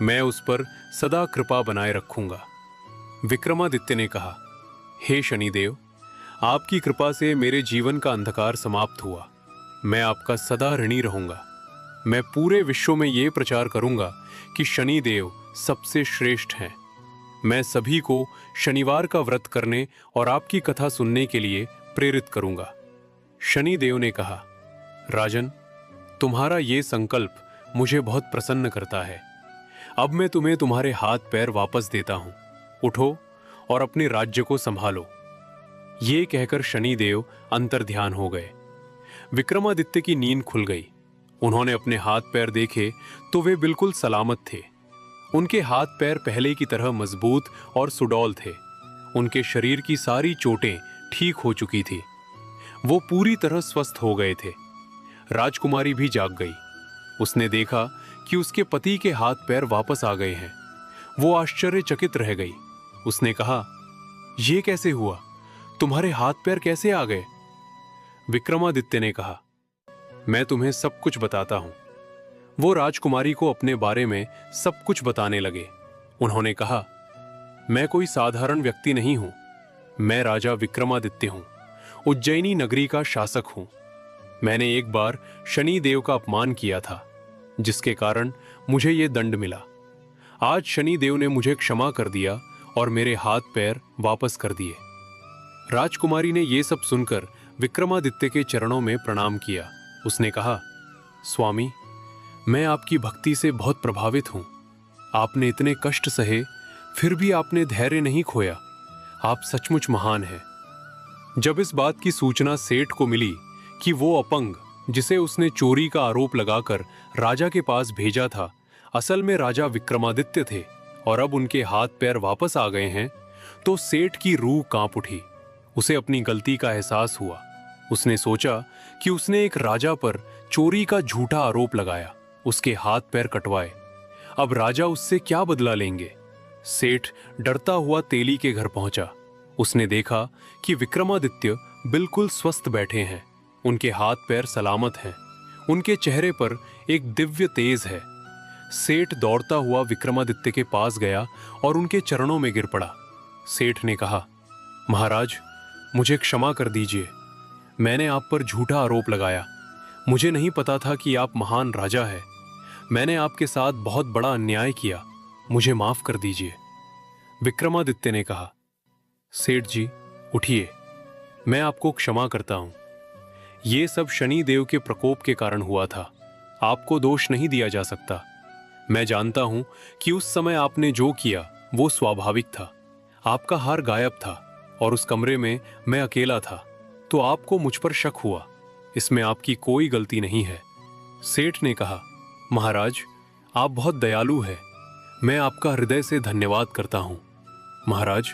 मैं उस पर सदा कृपा बनाए रखूंगा। विक्रमादित्य ने कहा, हे शनिदेव, आपकी कृपा से मेरे जीवन का अंधकार समाप्त हुआ। मैं आपका सदा ऋणी रहूंगा। मैं पूरे विश्व में ये प्रचार करूंगा कि शनिदेव सबसे श्रेष्ठ हैं। मैं सभी को शनिवार का व्रत करने और आपकी कथा सुनने के लिए प्रेरित करूंगा। शनिदेव ने कहा, राजन, तुम्हारा ये संकल्प मुझे बहुत प्रसन्न करता है। अब मैं तुम्हें तुम्हारे हाथ पैर वापस देता हूं। उठो और अपने राज्य को संभालो। ये कहकर शनिदेव अंतर्ध्यान हो गए। विक्रमादित्य की नींद खुल गई। उन्होंने अपने हाथ पैर देखे तो वे बिल्कुल सलामत थे। उनके हाथ पैर पहले की तरह मजबूत और सुडौल थे। उनके शरीर की सारी चोटें ठीक हो चुकी थी। वो पूरी तरह स्वस्थ हो गए थे। राजकुमारी भी जाग गई। उसने देखा कि उसके पति के हाथ पैर वापस आ गए हैं। वो आश्चर्यचकित रह गई। उसने कहा, यह कैसे हुआ? तुम्हारे हाथ पैर कैसे आ गए? विक्रमादित्य ने कहा, मैं तुम्हें सब कुछ बताता हूं। वो राजकुमारी को अपने बारे में सब कुछ बताने लगे। उन्होंने कहा, मैं कोई साधारण व्यक्ति नहीं हूं। मैं राजा विक्रमादित्य हूं, उज्जैनी नगरी का शासक हूं। मैंने एक बार शनि देव का अपमान किया था, जिसके कारण मुझे यह दंड मिला। आज शनि देव ने मुझे क्षमा कर दिया और मेरे हाथ पैर वापस कर दिए। राजकुमारी ने यह सब सुनकर विक्रमादित्य के चरणों में प्रणाम किया। उसने कहा, स्वामी, मैं आपकी भक्ति से बहुत प्रभावित हूं। आपने इतने कष्ट सहे, फिर भी आपने धैर्य नहीं खोया। आप सचमुच महान हैं। जब इस बात की सूचना सेठ को मिली कि वो अपंग, जिसे उसने चोरी का आरोप लगाकर राजा के पास भेजा था, असल में राजा विक्रमादित्य थे और अब उनके हाथ पैर वापस आ गए हैं, तो सेठ की रूह कांप उठी। उसे अपनी गलती का एहसास हुआ। उसने सोचा कि उसने एक राजा पर चोरी का झूठा आरोप लगाया, उसके हाथ पैर कटवाए। अब राजा उससे क्या बदला लेंगे? सेठ डरता हुआ तेली के घर पहुंचा। उसने देखा कि विक्रमादित्य बिल्कुल स्वस्थ बैठे हैं। उनके हाथ पैर सलामत हैं। उनके चेहरे पर एक दिव्य तेज है। सेठ दौड़ता हुआ विक्रमादित्य के पास गया और उनके चरणों में गिर पड़ा। सेठ ने कहा, महाराज, मुझे क्षमा कर दीजिए। मैंने आप पर झूठा आरोप लगाया। मुझे नहीं पता था कि आप महान राजा हैं। मैंने आपके साथ बहुत बड़ा अन्याय किया। मुझे माफ कर दीजिए। विक्रमादित्य ने कहा, सेठ जी, उठिए। मैं आपको क्षमा करता हूं। ये सब शनि देव के प्रकोप के कारण हुआ था। आपको दोष नहीं दिया जा सकता। मैं जानता हूं कि उस समय आपने जो किया वो स्वाभाविक था। आपका हार गायब था और उस कमरे में मैं अकेला था, तो आपको मुझ पर शक हुआ। इसमें आपकी कोई गलती नहीं है। सेठ ने कहा, महाराज, आप बहुत दयालु हैं। मैं आपका हृदय से धन्यवाद करता हूं। महाराज,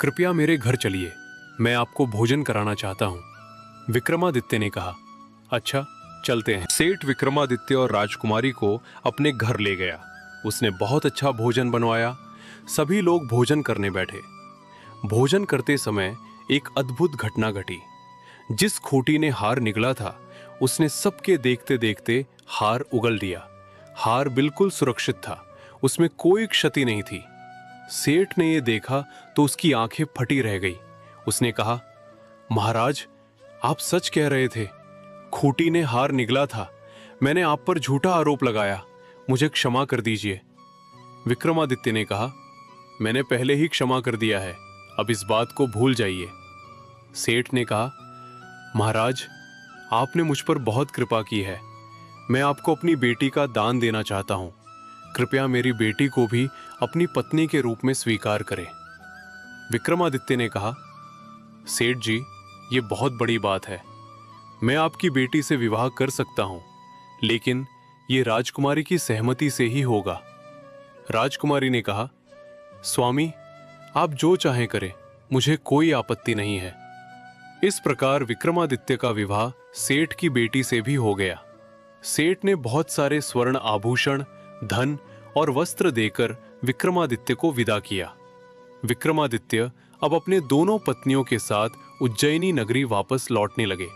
कृपया मेरे घर चलिए। मैं आपको भोजन कराना चाहता हूं। विक्रमादित्य ने कहा, अच्छा, चलते हैं। सेठ विक्रमादित्य और राजकुमारी को अपने घर ले गया। उसने बहुत अच्छा भोजन बनवाया। सभी लोग भोजन करने बैठे। भोजन करते समय एक अद्भुत घटना घटी। जिस खूंटी ने हार निगला था, उसने सबके देखते देखते हार उगल दिया। हार बिल्कुल सुरक्षित था। उसमें कोई क्षति नहीं थी। सेठ ने यह देखा तो उसकी आंखें फटी रह गई। उसने कहा, महाराज, आप सच कह रहे थे। खूंटी ने हार निगला था। मैंने आप पर झूठा आरोप लगाया। मुझे क्षमा कर दीजिए। विक्रमादित्य ने कहा, मैंने पहले ही क्षमा कर दिया है। अब इस बात को भूल जाइए। सेठ ने कहा, महाराज, आपने मुझ पर बहुत कृपा की है। मैं आपको अपनी बेटी का दान देना चाहता हूं। कृपया मेरी बेटी को भी अपनी पत्नी के रूप में स्वीकार करें। विक्रमादित्य ने कहा, सेठ जी, ये बहुत बड़ी बात है। मैं आपकी बेटी से विवाह कर सकता हूं, लेकिन ये राजकुमारी की सहमति से ही होगा। राजकुमारी ने कहा, स्वामी, आप जो चाहें करें, मुझे कोई आपत्ति नहीं है। इस प्रकार विक्रमादित्य का विवाह सेठ की बेटी से भी हो गया। सेठ ने बहुत सारे स्वर्ण आभूषण, धन और वस्त्र देकर विक्रमादित्य को विदा किया। विक्रमादित्य अब अपने दोनों पत्नियों के साथ उज्जैनी नगरी वापस लौटने लगे।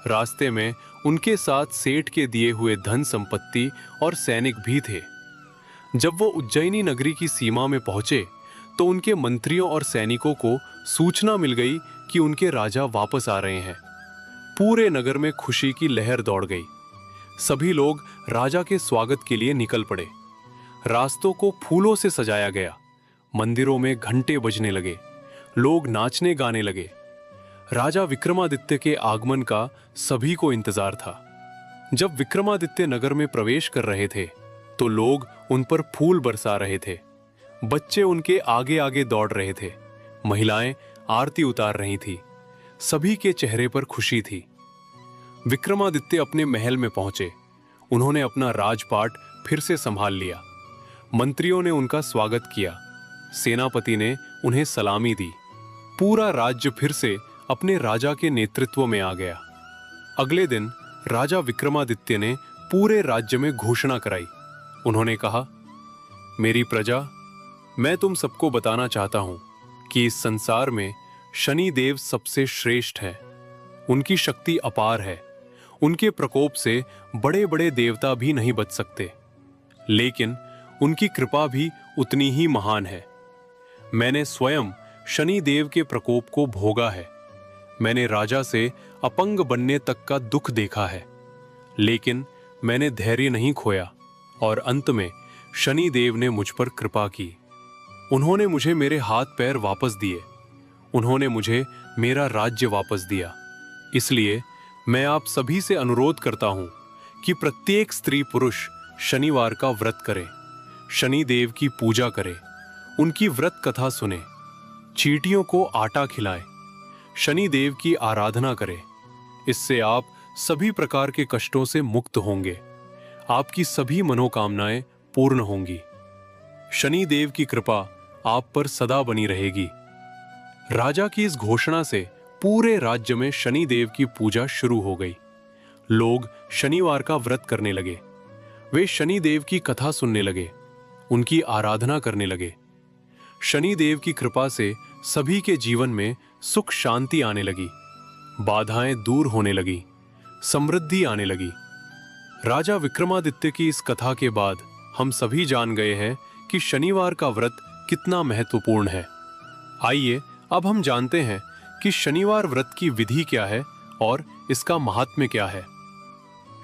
रास्ते में उनके साथ सेठ के दिए हुए धन संपत्ति और सैनिक भी थे। जब वो उज्जैनी नगरी की सीमा में पहुंचे तो उनके मंत्रियों और सैनिकों को सूचना मिल गई कि उनके राजा वापस आ रहे हैं। पूरे नगर में खुशी की लहर दौड़ गई। सभी लोग राजा के स्वागत के लिए निकल पड़े। रास्तों को फूलों से सजाया गया, मंदिरों में घंटे बजने लगे, लोग नाचने गाने लगे। राजा विक्रमादित्य के आगमन का सभी को इंतजार था। जब विक्रमादित्य नगर में प्रवेश कर रहे थे तो लोग उन पर फूल बरसा रहे थे। बच्चे उनके आगे आगे दौड़ रहे थे, महिलाएं आरती उतार रही थी। सभी के चेहरे पर खुशी थी। विक्रमादित्य अपने महल में पहुंचे। उन्होंने अपना राजपाट फिर से संभाल लिया। मंत्रियों ने उनका स्वागत किया, सेनापति ने उन्हें सलामी दी। पूरा राज्य फिर से अपने राजा के नेतृत्व में आ गया। अगले दिन राजा विक्रमादित्य ने पूरे राज्य में घोषणा कराई। उन्होंने कहा, मेरी प्रजा, मैं तुम सबको बताना चाहता हूं कि इस संसार में शनि देव सबसे श्रेष्ठ है। उनकी शक्ति अपार है। उनके प्रकोप से बड़े बड़े देवता भी नहीं बच सकते, लेकिन उनकी कृपा भी उतनी ही महान है। मैंने स्वयं शनि देव के प्रकोप को भोगा है। मैंने राजा से अपंग बनने तक का दुख देखा है, लेकिन मैंने धैर्य नहीं खोया और अंत में शनि देव ने मुझ पर कृपा की। उन्होंने मुझे मेरे हाथ पैर वापस दिए। उन्होंने मुझे मेरा राज्य वापस दिया। इसलिए मैं आप सभी से अनुरोध करता हूं कि प्रत्येक स्त्री पुरुष शनिवार का व्रत करे, शनि देव की पूजा करे, उनकी व्रत कथा सुने, चींटियों को आटा खिलाए, शनि देव की आराधना करे। इससे आप सभी प्रकार के कष्टों से मुक्त होंगे। आपकी सभी मनोकामनाएं पूर्ण होंगी। शनि देव की कृपा आप पर सदा बनी रहेगी। राजा की इस घोषणा से पूरे राज्य में शनि देव की पूजा शुरू हो गई। लोग शनिवार का व्रत करने लगे। वे शनि देव की कथा सुनने लगे, उनकी आराधना करने लगे। शनि देव की कृपा से सभी के जीवन में सुख शांति आने लगी, बाधाएं दूर होने लगी, समृद्धि आने लगी। राजा विक्रमादित्य की इस कथा के बाद हम सभी जान गए हैं कि शनिवार का व्रत कितना महत्वपूर्ण है। आइए अब हम जानते हैं कि शनिवार व्रत की विधि क्या है और इसका महात्म्य क्या है।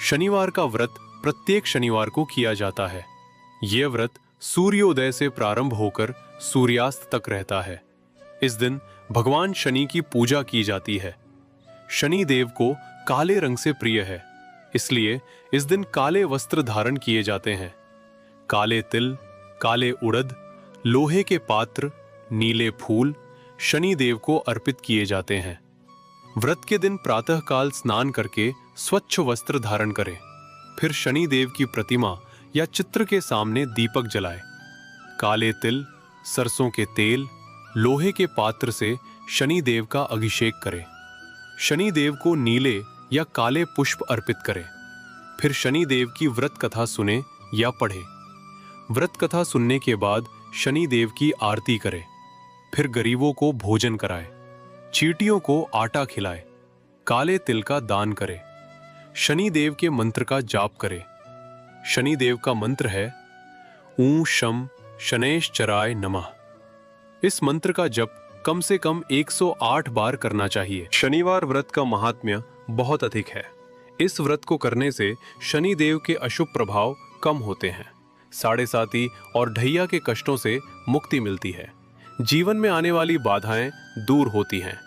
शनिवार का व्रत प्रत्येक शनिवार को किया जाता है। यह व्रत सूर्योदय से प्रारंभ होकर सूर्यास्त तक रहता है। इस दिन भगवान शनि की पूजा की जाती है। शनि देव को काले रंग से प्रिय है, इसलिए इस दिन काले वस्त्र धारण किए जाते हैं। काले तिल, काले उड़द, लोहे के पात्र, नीले फूल शनि देव को अर्पित किए जाते हैं। व्रत के दिन प्रातःकाल स्नान करके स्वच्छ वस्त्र धारण करें। फिर शनि देव की प्रतिमा या चित्र के सामने दीपक जलाएं। काले तिल, सरसों के तेल, लोहे के पात्र से शनि देव का अभिषेक करें। शनि देव को नीले या काले पुष्प अर्पित करें। फिर शनि देव की व्रत कथा सुने या पढ़े। व्रत कथा सुनने के बाद शनि देव की आरती करें। फिर गरीबों को भोजन कराएं, चींटियों को आटा खिलाएं, काले तिल का दान करें, शनि देव के मंत्र का जाप करें। शनि देव का मंत्र है ऊं शम शनैश्चराय नमः। इस मंत्र का जप कम से कम 108 बार करना चाहिए। शनिवार व्रत का महात्म्य बहुत अधिक है। इस व्रत को करने से शनि देव के अशुभ प्रभाव कम होते हैं। साढ़े साती और ढैया के कष्टों से मुक्ति मिलती है। जीवन में आने वाली बाधाएं दूर होती हैं।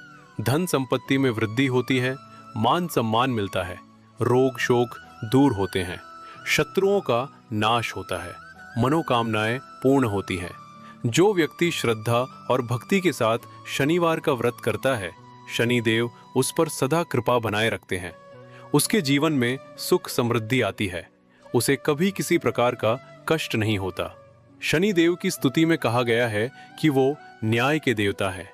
धन संपत्ति में वृद्धि होती है। मान सम्मान मिलता है। रोग शोक दूर होते हैं। शत्रुओं का नाश होता है। मनोकामनाएं पूर्ण होती हैं। जो व्यक्ति श्रद्धा और भक्ति के साथ शनिवार का व्रत करता है, शनि देव उस पर सदा कृपा बनाए रखते हैं। उसके जीवन में सुख समृद्धि आती है। उसे कभी किसी प्रकार का कष्ट नहीं होता। शनि देव की स्तुति में कहा गया है कि वो न्याय के देवता है।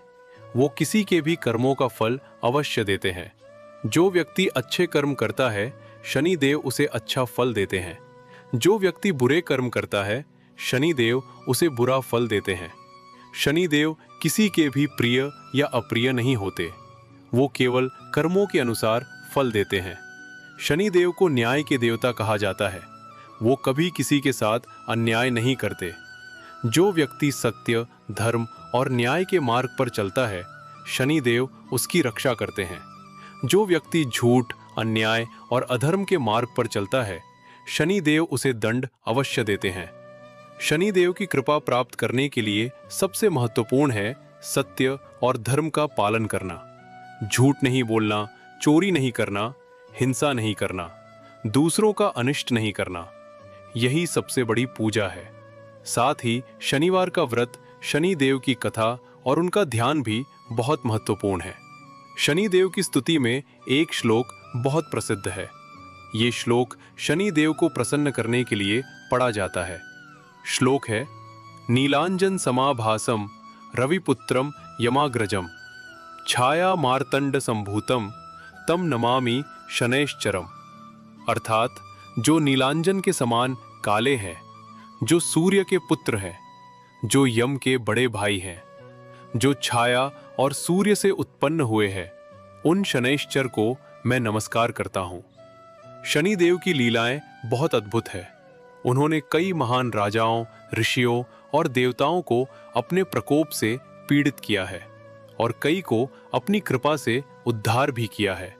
वो किसी के भी कर्मों का फल अवश्य देते हैं। जो व्यक्ति अच्छे कर्म करता है, शनि देव उसे अच्छा फल देते हैं। जो व्यक्ति बुरे कर्म करता है, शनि देव उसे बुरा फल देते हैं। शनि देव किसी के भी प्रिय या अप्रिय नहीं होते। वो केवल कर्मों के अनुसार फल देते हैं। शनिदेव को न्याय के देवता कहा जाता है। वो कभी किसी के साथ अन्याय नहीं करते। जो व्यक्ति सत्य, धर्म और न्याय के मार्ग पर चलता है, शनिदेव उसकी रक्षा करते हैं। जो व्यक्ति झूठ, अन्याय और अधर्म के मार्ग पर चलता है, शनिदेव उसे दंड अवश्य देते हैं। शनिदेव की कृपा प्राप्त करने के लिए सबसे महत्वपूर्ण है सत्य और धर्म का पालन करना। झूठ नहीं बोलना, चोरी नहीं करना, हिंसा नहीं करना, दूसरों का अनिष्ट नहीं करना, यही सबसे बड़ी पूजा है। साथ ही शनिवार का व्रत, शनिदेव की कथा और उनका ध्यान भी बहुत महत्वपूर्ण है। शनिदेव की स्तुति में एक श्लोक बहुत प्रसिद्ध है। ये श्लोक शनिदेव को प्रसन्न करने के लिए पढ़ा जाता है। श्लोक है, नीलांजन समाभासम रविपुत्रम यमाग्रजम छाया मार्तंड संभूतम तम नमामि शनैश्चरम। अर्थात जो नीलांजन के समान काले हैं, जो सूर्य के पुत्र हैं, जो यम के बड़े भाई हैं, जो छाया और सूर्य से उत्पन्न हुए हैं, उन शनैश्चर को मैं नमस्कार करता हूं। शनिदेव की लीलाएं बहुत अद्भुत है। उन्होंने कई महान राजाओं, ऋषियों और देवताओं को अपने प्रकोप से पीड़ित किया है और कई को अपनी कृपा से उद्धार भी किया है।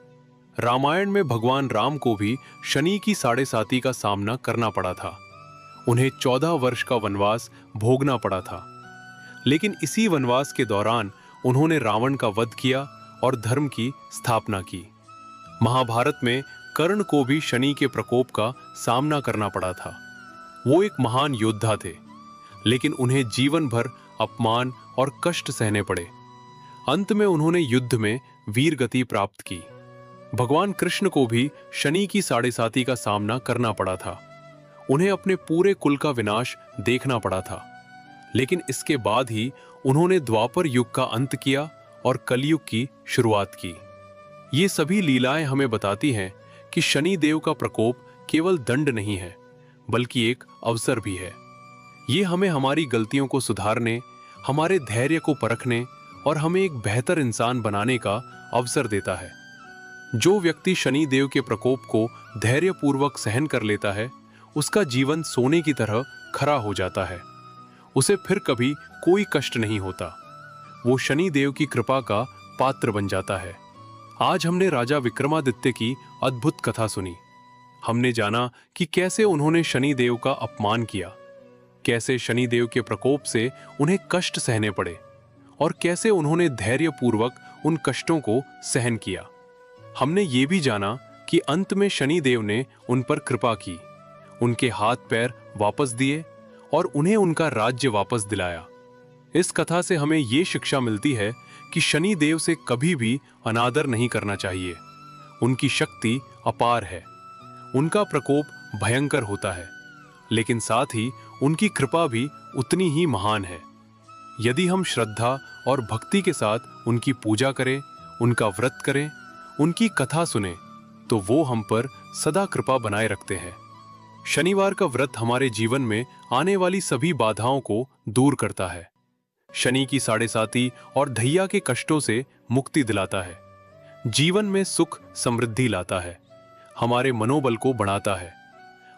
रामायण में भगवान राम को भी शनि की साढ़े साती का सामना करना पड़ा था। उन्हें 14 वर्ष का वनवास भोगना पड़ा था। लेकिन इसी वनवास के दौरान उन्होंने रावण का वध किया और धर्म की स्थापना की। महाभारत में कर्ण को भी शनि के प्रकोप का सामना करना पड़ा था। वो एक महान योद्धा थे, लेकिन उन्हें जीवन भर अपमान और कष्ट सहने पड़े। अंत में उन्होंने युद्ध में वीर गति प्राप्त की। भगवान कृष्ण को भी शनि की साढ़े साती का सामना करना पड़ा था। उन्हें अपने पूरे कुल का विनाश देखना पड़ा था। लेकिन इसके बाद ही उन्होंने द्वापर युग का अंत किया और कलयुग की शुरुआत की। ये सभी लीलाएं हमें बताती हैं कि शनि देव का प्रकोप केवल दंड नहीं है, बल्कि एक अवसर भी है। ये हमें हमारी गलतियों को सुधारने, हमारे धैर्य को परखने और हमें एक बेहतर इंसान बनाने का अवसर देता है। जो व्यक्ति शनि देव के प्रकोप को धैर्यपूर्वक सहन कर लेता है, उसका जीवन सोने की तरह खरा हो जाता है। उसे फिर कभी कोई कष्ट नहीं होता। वो शनि देव की कृपा का पात्र बन जाता है। आज हमने राजा विक्रमादित्य की अद्भुत कथा सुनी। हमने जाना कि कैसे उन्होंने शनि देव का अपमान किया, कैसे शनि देव के प्रकोप से उन्हें कष्ट सहने पड़े और कैसे उन्होंने धैर्यपूर्वक उन कष्टों को सहन किया। हमने ये भी जाना कि अंत में शनि देव ने उन पर कृपा की, उनके हाथ पैर वापस दिए और उन्हें उनका राज्य वापस दिलाया। इस कथा से हमें ये शिक्षा मिलती है कि शनि देव से कभी भी अनादर नहीं करना चाहिए। उनकी शक्ति अपार है, उनका प्रकोप भयंकर होता है, लेकिन साथ ही उनकी कृपा भी उतनी ही महान है। यदि हम श्रद्धा और भक्ति के साथ उनकी पूजा करें, उनका व्रत करें, उनकी कथा सुने, तो वो हम पर सदा कृपा बनाए रखते हैं। शनिवार का व्रत हमारे जीवन में आने वाली सभी बाधाओं को दूर करता है। शनि की साढ़े साती और दैया के कष्टों से मुक्ति दिलाता है, जीवन में सुख समृद्धि लाता है, हमारे मनोबल को बढ़ाता है,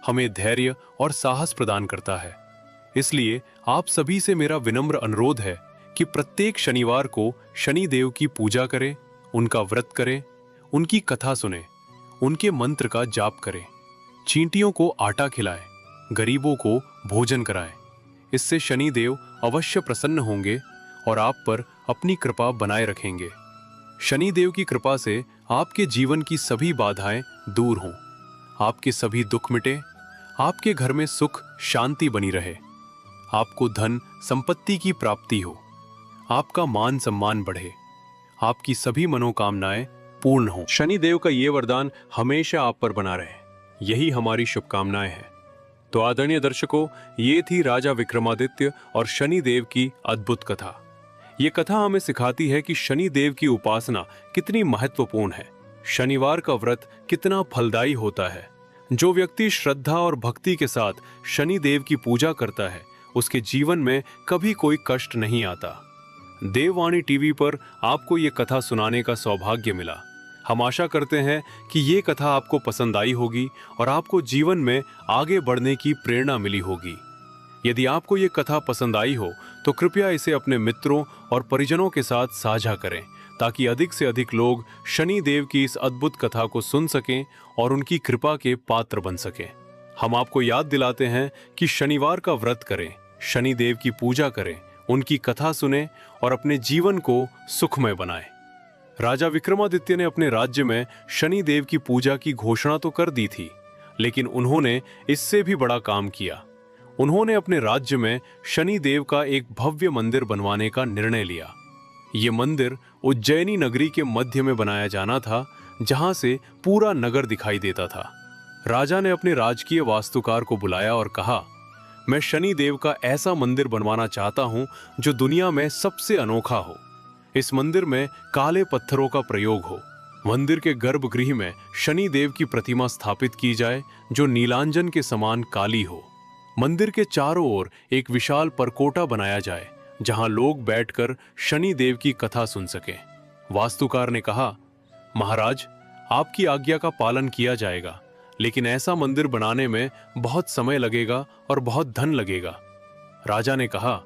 हमें धैर्य और साहस प्रदान करता है। इसलिए आप सभी से मेरा विनम्र अनुरोध है कि प्रत्येक शनिवार को शनि देव की पूजा करें, उनका व्रत करें, उनकी कथा सुनें, उनके मंत्र का जाप करें, चींटियों को आटा खिलाएं, गरीबों को भोजन कराएं। इससे शनि देव अवश्य प्रसन्न होंगे और आप पर अपनी कृपा बनाए रखेंगे। शनि देव की कृपा से आपके जीवन की सभी बाधाएं दूर हों, आपके सभी दुख मिटे, आपके घर में सुख शांति बनी रहे, आपको धन संपत्ति की प्राप्ति हो, आपका मान सम्मान बढ़े, आपकी सभी मनोकामनाएं पूर्ण हों। शनि देव का ये वरदान हमेशा आप पर बना रहे, यही हमारी शुभकामनाएं हैं। तो आदरणीय दर्शकों, ये थी राजा विक्रमादित्य और शनि देव की अद्भुत कथा। ये कथा हमें सिखाती है कि शनि देव की उपासना कितनी महत्वपूर्ण है, शनिवार का व्रत कितना फलदायी होता है। जो व्यक्ति श्रद्धा और भक्ति के साथ शनि देव की पूजा करता है, उसके जीवन में कभी कोई कष्ट नहीं आता। देववाणी टीवी पर आपको ये कथा सुनाने का सौभाग्य मिला। हम आशा करते हैं कि ये कथा आपको पसंद आई होगी और आपको जीवन में आगे बढ़ने की प्रेरणा मिली होगी। यदि आपको ये कथा पसंद आई हो तो कृपया इसे अपने मित्रों और परिजनों के साथ साझा करें, ताकि अधिक से अधिक लोग शनि देव की इस अद्भुत कथा को सुन सकें और उनकी कृपा के पात्र बन सकें। हम आपको याद दिलाते हैं कि शनिवार का व्रत करें, शनि देव की पूजा करें, उनकी कथा सुनें और अपने जीवन को सुखमय बनाएं। राजा विक्रमादित्य ने अपने राज्य में शनि देव की पूजा की घोषणा तो कर दी थी, लेकिन उन्होंने इससे भी बड़ा काम किया। उन्होंने अपने राज्य में शनि देव का एक भव्य मंदिर बनवाने का निर्णय लिया। ये मंदिर उज्जैनी नगरी के मध्य में बनाया जाना था, जहां से पूरा नगर दिखाई देता था। राजा ने अपने राजकीय वास्तुकार को बुलाया और कहा, मैं शनि देव का ऐसा मंदिर बनवाना चाहता हूं जो दुनिया में सबसे अनोखा हो। इस मंदिर में काले पत्थरों का प्रयोग हो। मंदिर के गर्भगृह में शनि देव की प्रतिमा स्थापित की जाए जो नीलांजन के समान काली हो। मंदिर के चारों ओर एक विशाल परकोटा बनाया जाए जहां लोग बैठकर शनि देव की कथा सुन सकें। वास्तुकार ने कहा, महाराज, आपकी आज्ञा का पालन किया जाएगा, लेकिन ऐसा मंदिर बनाने में बहुत समय लगेगा और बहुत धन लगेगा। राजा ने कहा,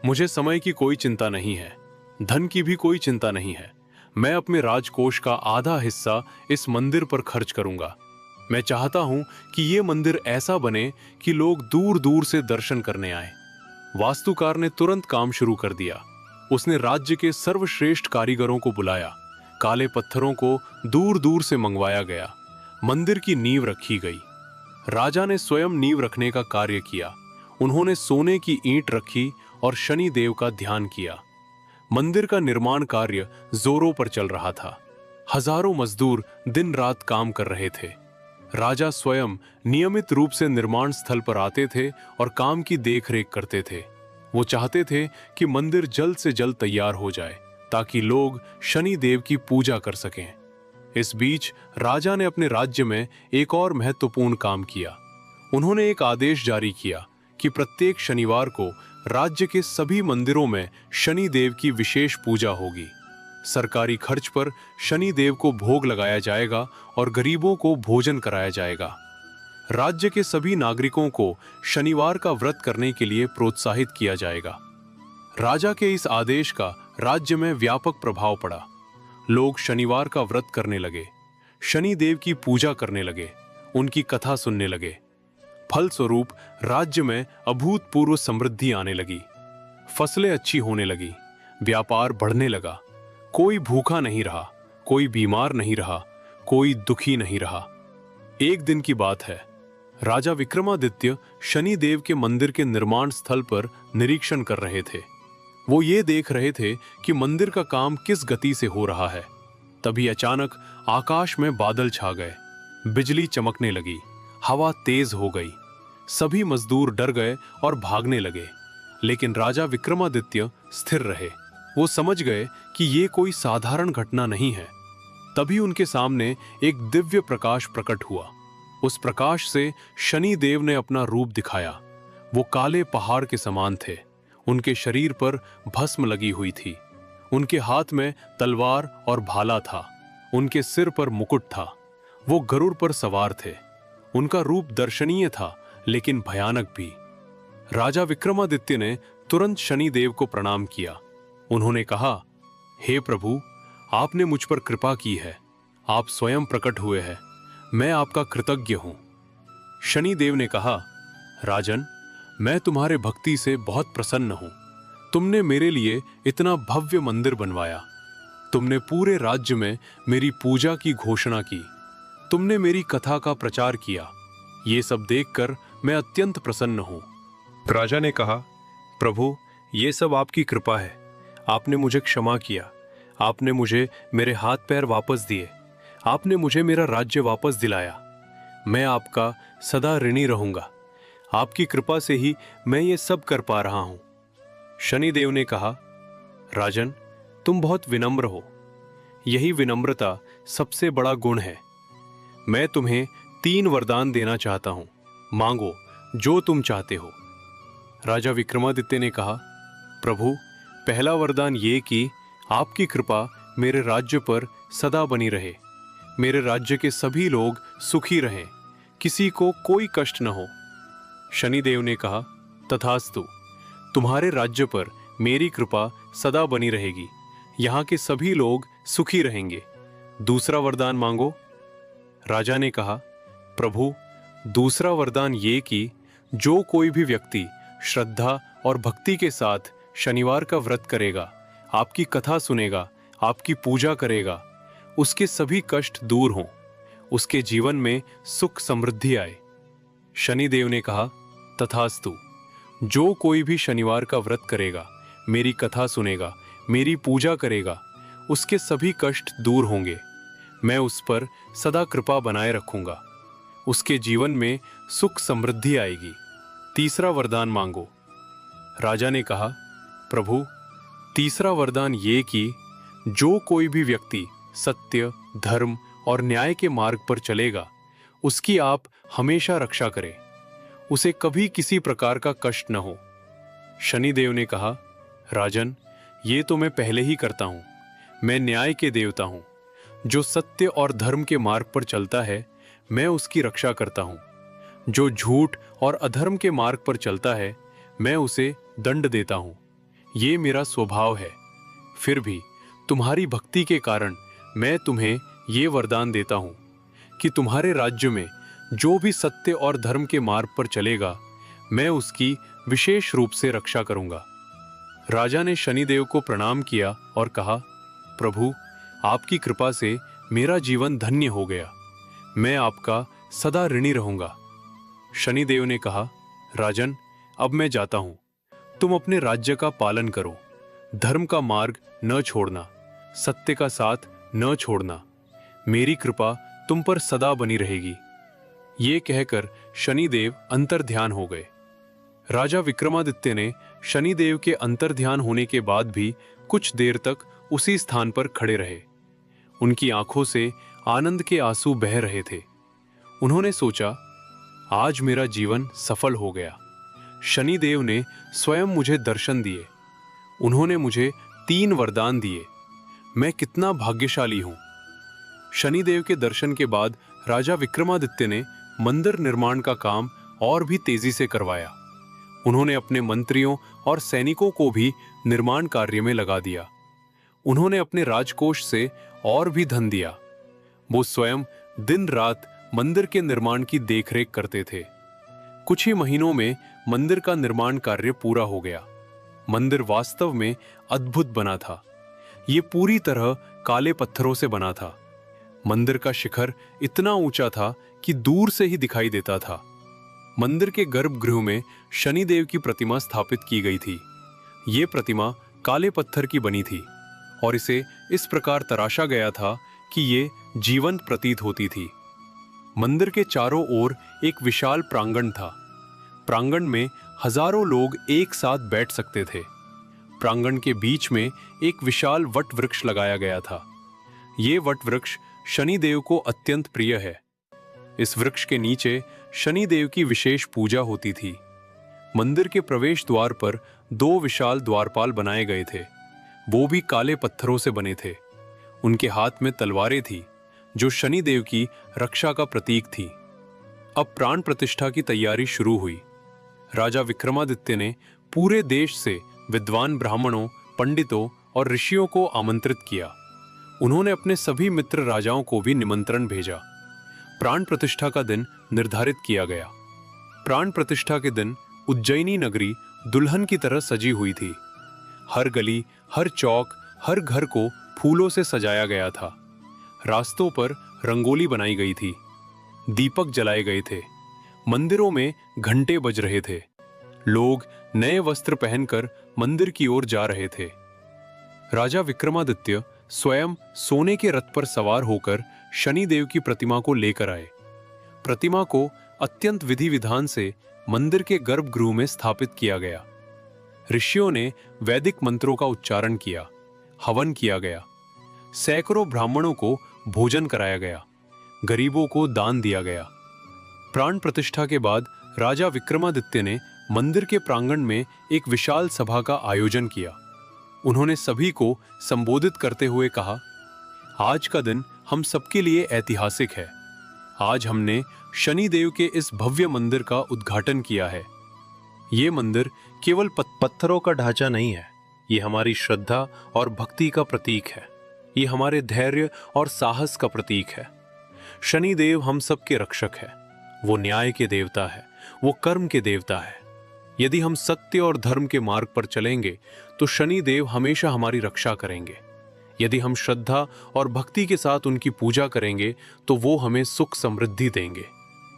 मुझे समय की कोई चिंता नहीं है, धन की भी कोई चिंता नहीं है। मैं अपने राजकोष का आधा हिस्सा इस मंदिर पर खर्च करूंगा। मैं चाहता हूं कि ये मंदिर ऐसा बने कि लोग दूर दूर से दर्शन करने आए। वास्तुकार ने तुरंत काम शुरू कर दिया। उसने राज्य के सर्वश्रेष्ठ कारीगरों को बुलाया। काले पत्थरों को दूर दूर से मंगवाया गया। मंदिर की नींव रखी गई। राजा ने स्वयं नींव रखने का कार्य किया। उन्होंने सोने की ईंट रखी और शनि देव का ध्यान किया। मंदिर का निर्माण कार्य जोरों पर चल रहा था। हजारों मजदूर दिन रात काम कर रहे थे। राजा स्वयं नियमित रूप से निर्माण स्थल पर आते थे और काम की देखरेख करते थे। वो चाहते थे कि मंदिर जल्द से जल्द तैयार हो जाए ताकि लोग शनि देव की पूजा कर सकें। इस बीच राजा ने अपने राज्य में एक और महत्वपूर्ण काम किया। उन्होंने एक आदेश जारी किया कि प्रत्येक शनिवार को राज्य के सभी मंदिरों में शनि देव की विशेष पूजा होगी। सरकारी खर्च पर शनि देव को भोग लगाया जाएगा और गरीबों को भोजन कराया जाएगा। राज्य के सभी नागरिकों को शनिवार का व्रत करने के लिए प्रोत्साहित किया जाएगा। राजा के इस आदेश का राज्य में व्यापक प्रभाव पड़ा। लोग शनिवार का व्रत करने लगे, शनि देव की पूजा करने लगे, उनकी कथा सुनने लगे। फलस्वरूप राज्य में अभूतपूर्व समृद्धि आने लगी। फसलें अच्छी होने लगी, व्यापार बढ़ने लगा। कोई भूखा नहीं रहा, कोई बीमार नहीं रहा, कोई दुखी नहीं रहा। एक दिन की बात है, राजा विक्रमादित्य शनि देव के मंदिर के निर्माण स्थल पर निरीक्षण कर रहे थे। वो ये देख रहे थे कि मंदिर का काम किस गति से हो रहा है। तभी अचानक आकाश में बादल छा गए, बिजली चमकने लगी, हवा तेज हो गई। सभी मजदूर डर गए और भागने लगे, लेकिन राजा विक्रमादित्य स्थिर रहे। वो समझ गए कि ये कोई साधारण घटना नहीं है। तभी उनके सामने एक दिव्य प्रकाश प्रकट हुआ। उस प्रकाश से शनि देव ने अपना रूप दिखाया। वो काले पहाड़ के समान थे। उनके शरीर पर भस्म लगी हुई थी। उनके हाथ में तलवार और भाला था। उनके सिर पर मुकुट था। वो गरुड़ पर सवार थे। उनका रूप दर्शनीय था, लेकिन भयानक भी। राजा विक्रमादित्य ने तुरंत शनि देव को प्रणाम किया। उन्होंने कहा, हे प्रभु, आपने मुझ पर कृपा की है। आप स्वयं प्रकट हुए हैं। मैं आपका कृतज्ञ हूं। शनि देव ने कहा, राजन, मैं तुम्हारे भक्ति से बहुत प्रसन्न हूं। तुमने मेरे लिए इतना भव्य मंदिर बनवाया। तुमने पूरे राज्य में मेरी पूजा की घोषणा की। तुमने मेरी कथा का प्रचार किया। ये सब देखकर मैं अत्यंत प्रसन्न हूं। राजा ने कहा, प्रभु, ये सब आपकी कृपा है। आपने मुझे क्षमा किया। आपने मुझे मेरे हाथ पैर वापस दिए। आपने मुझे मेरा राज्य वापस दिलाया। मैं आपका सदा ऋणी रहूंगा। आपकी कृपा से ही मैं ये सब कर पा रहा हूं। शनि देव ने कहा, राजन, तुम बहुत विनम्र हो। यही विनम्रता सबसे बड़ा गुण है। मैं तुम्हें 3 वरदान देना चाहता हूं। मांगो जो तुम चाहते हो। राजा विक्रमादित्य ने कहा, प्रभु, पहला वरदान ये कि आपकी कृपा मेरे राज्य पर सदा बनी रहे। मेरे राज्य के सभी लोग सुखी रहें, किसी को कोई कष्ट न हो। शनिदेव ने कहा, तथास्तु, तुम्हारे राज्य पर मेरी कृपा सदा बनी रहेगी, यहाँ के सभी लोग सुखी रहेंगे। दूसरा वरदान मांगो। राजा ने कहा, प्रभु, दूसरा वरदान ये कि जो कोई भी व्यक्ति श्रद्धा और भक्ति के साथ शनिवार का व्रत करेगा, आपकी कथा सुनेगा, आपकी पूजा करेगा, उसके सभी कष्ट दूर हों, उसके जीवन में सुख समृद्धि आए। शनिदेव ने कहा, तथास्तु, जो कोई भी शनिवार का व्रत करेगा, मेरी कथा सुनेगा, मेरी पूजा करेगा, उसके सभी कष्ट दूर होंगे। मैं उस पर सदा कृपा बनाए रखूंगा, उसके जीवन में सुख समृद्धि आएगी। तीसरा वरदान मांगो। राजा ने कहा, प्रभु, तीसरा वरदान ये कि जो कोई भी व्यक्ति सत्य, धर्म और न्याय के मार्ग पर चलेगा, उसकी आप हमेशा रक्षा करें, उसे कभी किसी प्रकार का कष्ट न हो। शनिदेव ने कहा, राजन, ये तो मैं पहले ही करता हूं। मैं न्याय के देवता हूं। जो सत्य और धर्म के मार्ग पर चलता है, मैं उसकी रक्षा करता हूं। जो झूठ और अधर्म के मार्ग पर चलता है, मैं उसे दंड देता हूं। ये मेरा स्वभाव है। फिर भी तुम्हारी भक्ति के कारण मैं तुम्हें ये वरदान देता हूं कि तुम्हारे राज्य में जो भी सत्य और धर्म के मार्ग पर चलेगा, मैं उसकी विशेष रूप से रक्षा करूंगा। राजा ने शनिदेव को प्रणाम किया और कहा, प्रभु, आपकी कृपा से मेरा जीवन धन्य हो गया। मैं आपका सदा ऋणी रहूंगा। शनिदेव ने कहा, राजन, अब मैं जाता हूं। तुम अपने राज्य का पालन करो, धर्म का मार्ग न छोड़ना, सत्य का साथ न छोड़ना। मेरी कृपा तुम पर सदा बनी रहेगी। ये कहकर शनिदेव अंतर्ध्यान हो गए। राजा विक्रमादित्य ने शनिदेव के अंतर्ध्यान होने के बाद भी कुछ देर तक उसी स्थान पर खड़े रहे। उनकी आंखों से आनंद के आंसू बह रहे थे। उन्होंने सोचा, आज मेरा जीवन सफल हो गया। शनिदेव ने स्वयं मुझे दर्शन दिए। उन्होंने मुझे 3 वरदान दिए। मैं कितना भाग्यशाली हूं। शनिदेव के दर्शन के बाद राजा विक्रमादित्य ने मंदिर निर्माण का काम और भी तेजी से करवाया। उन्होंने अपने मंत्रियों और सैनिकों को भी निर्माण कार्य में लगा दिया। उन्होंने अपने राजकोष से और भी धन दिया। वो स्वयं दिन रात मंदिर के निर्माण की देखरेख करते थे। कुछ ही महीनों में मंदिर का निर्माण कार्य पूरा हो गया। मंदिर वास्तव में अद्भुत बना था। ये पूरी तरह काले पत्थरों से बना था। मंदिर का शिखर इतना ऊंचा था कि दूर से ही दिखाई देता था। मंदिर के गर्भगृह में शनिदेव की प्रतिमा स्थापित की गई थी। ये प्रतिमा काले पत्थर की बनी थी और इसे इस प्रकार तराशा गया था कि ये जीवंत प्रतीत होती थी। मंदिर के चारों ओर एक विशाल प्रांगण था। प्रांगण में हजारों लोग एक साथ बैठ सकते थे। प्रांगण के बीच में एक विशाल वट वृक्ष लगाया गया था। ये वट वृक्ष शनिदेव को अत्यंत प्रिय है। इस वृक्ष के नीचे शनिदेव की विशेष पूजा होती थी। मंदिर के प्रवेश द्वार पर 2 विशाल द्वारपाल बनाए गए थे। वो भी काले पत्थरों से बने थे। उनके हाथ में तलवारें थी, जो शनिदेव की रक्षा का प्रतीक थी। अब प्राण प्रतिष्ठा की तैयारी शुरू हुई। राजा विक्रमादित्य ने पूरे देश से विद्वान ब्राह्मणों, पंडितों और ऋषियों को आमंत्रित किया। उन्होंने अपने सभी मित्र राजाओं को भी निमंत्रण भेजा। प्राण प्रतिष्ठा का दिन निर्धारित किया गया। प्राण प्रतिष्ठा के दिन उज्जैनी नगरी दुल्हन की तरह सजी हुई थी। हर गली, हर चौक, हर घर को फूलों से सजाया गया था। रास्तों पर रंगोली बनाई गई थी। दीपक जलाए गए थे। मंदिरों में घंटे बज रहे थे। लोग नए वस्त्र पहनकर मंदिर की ओर जा रहे थे। राजा विक्रमादित्य स्वयं सोने के रथ पर सवार होकर शनिदेव की प्रतिमा को लेकर आए। प्रतिमा को अत्यंत विधि विधान से मंदिर के गर्भगृह में स्थापित किया गया। ऋषियों ने वैदिक मंत्रों का उच्चारण किया, हवन किया गया। सैकड़ों ब्राह्मणों को भोजन कराया गया। गरीबों को दान दिया गया। प्राण प्रतिष्ठा के बाद राजा विक्रमादित्य ने मंदिर के प्रांगण में एक विशाल सभा का आयोजन किया। उन्होंने सभी को संबोधित करते हुए कहा, आज का दिन हम सबके लिए ऐतिहासिक है। आज हमने शनिदेव के इस भव्य मंदिर का उद्घाटन किया है। ये मंदिर केवल पत्थरों का ढांचा नहीं है, ये हमारी श्रद्धा और भक्ति का प्रतीक है। ये हमारे धैर्य और साहस का प्रतीक है। शनिदेव हम सबके रक्षक है। वो न्याय के देवता है, वो कर्म के देवता है। यदि हम सत्य और धर्म के मार्ग पर चलेंगे तो शनिदेव हमेशा हमारी रक्षा करेंगे। यदि हम श्रद्धा और भक्ति के साथ उनकी पूजा करेंगे तो वो हमें सुख समृद्धि देंगे।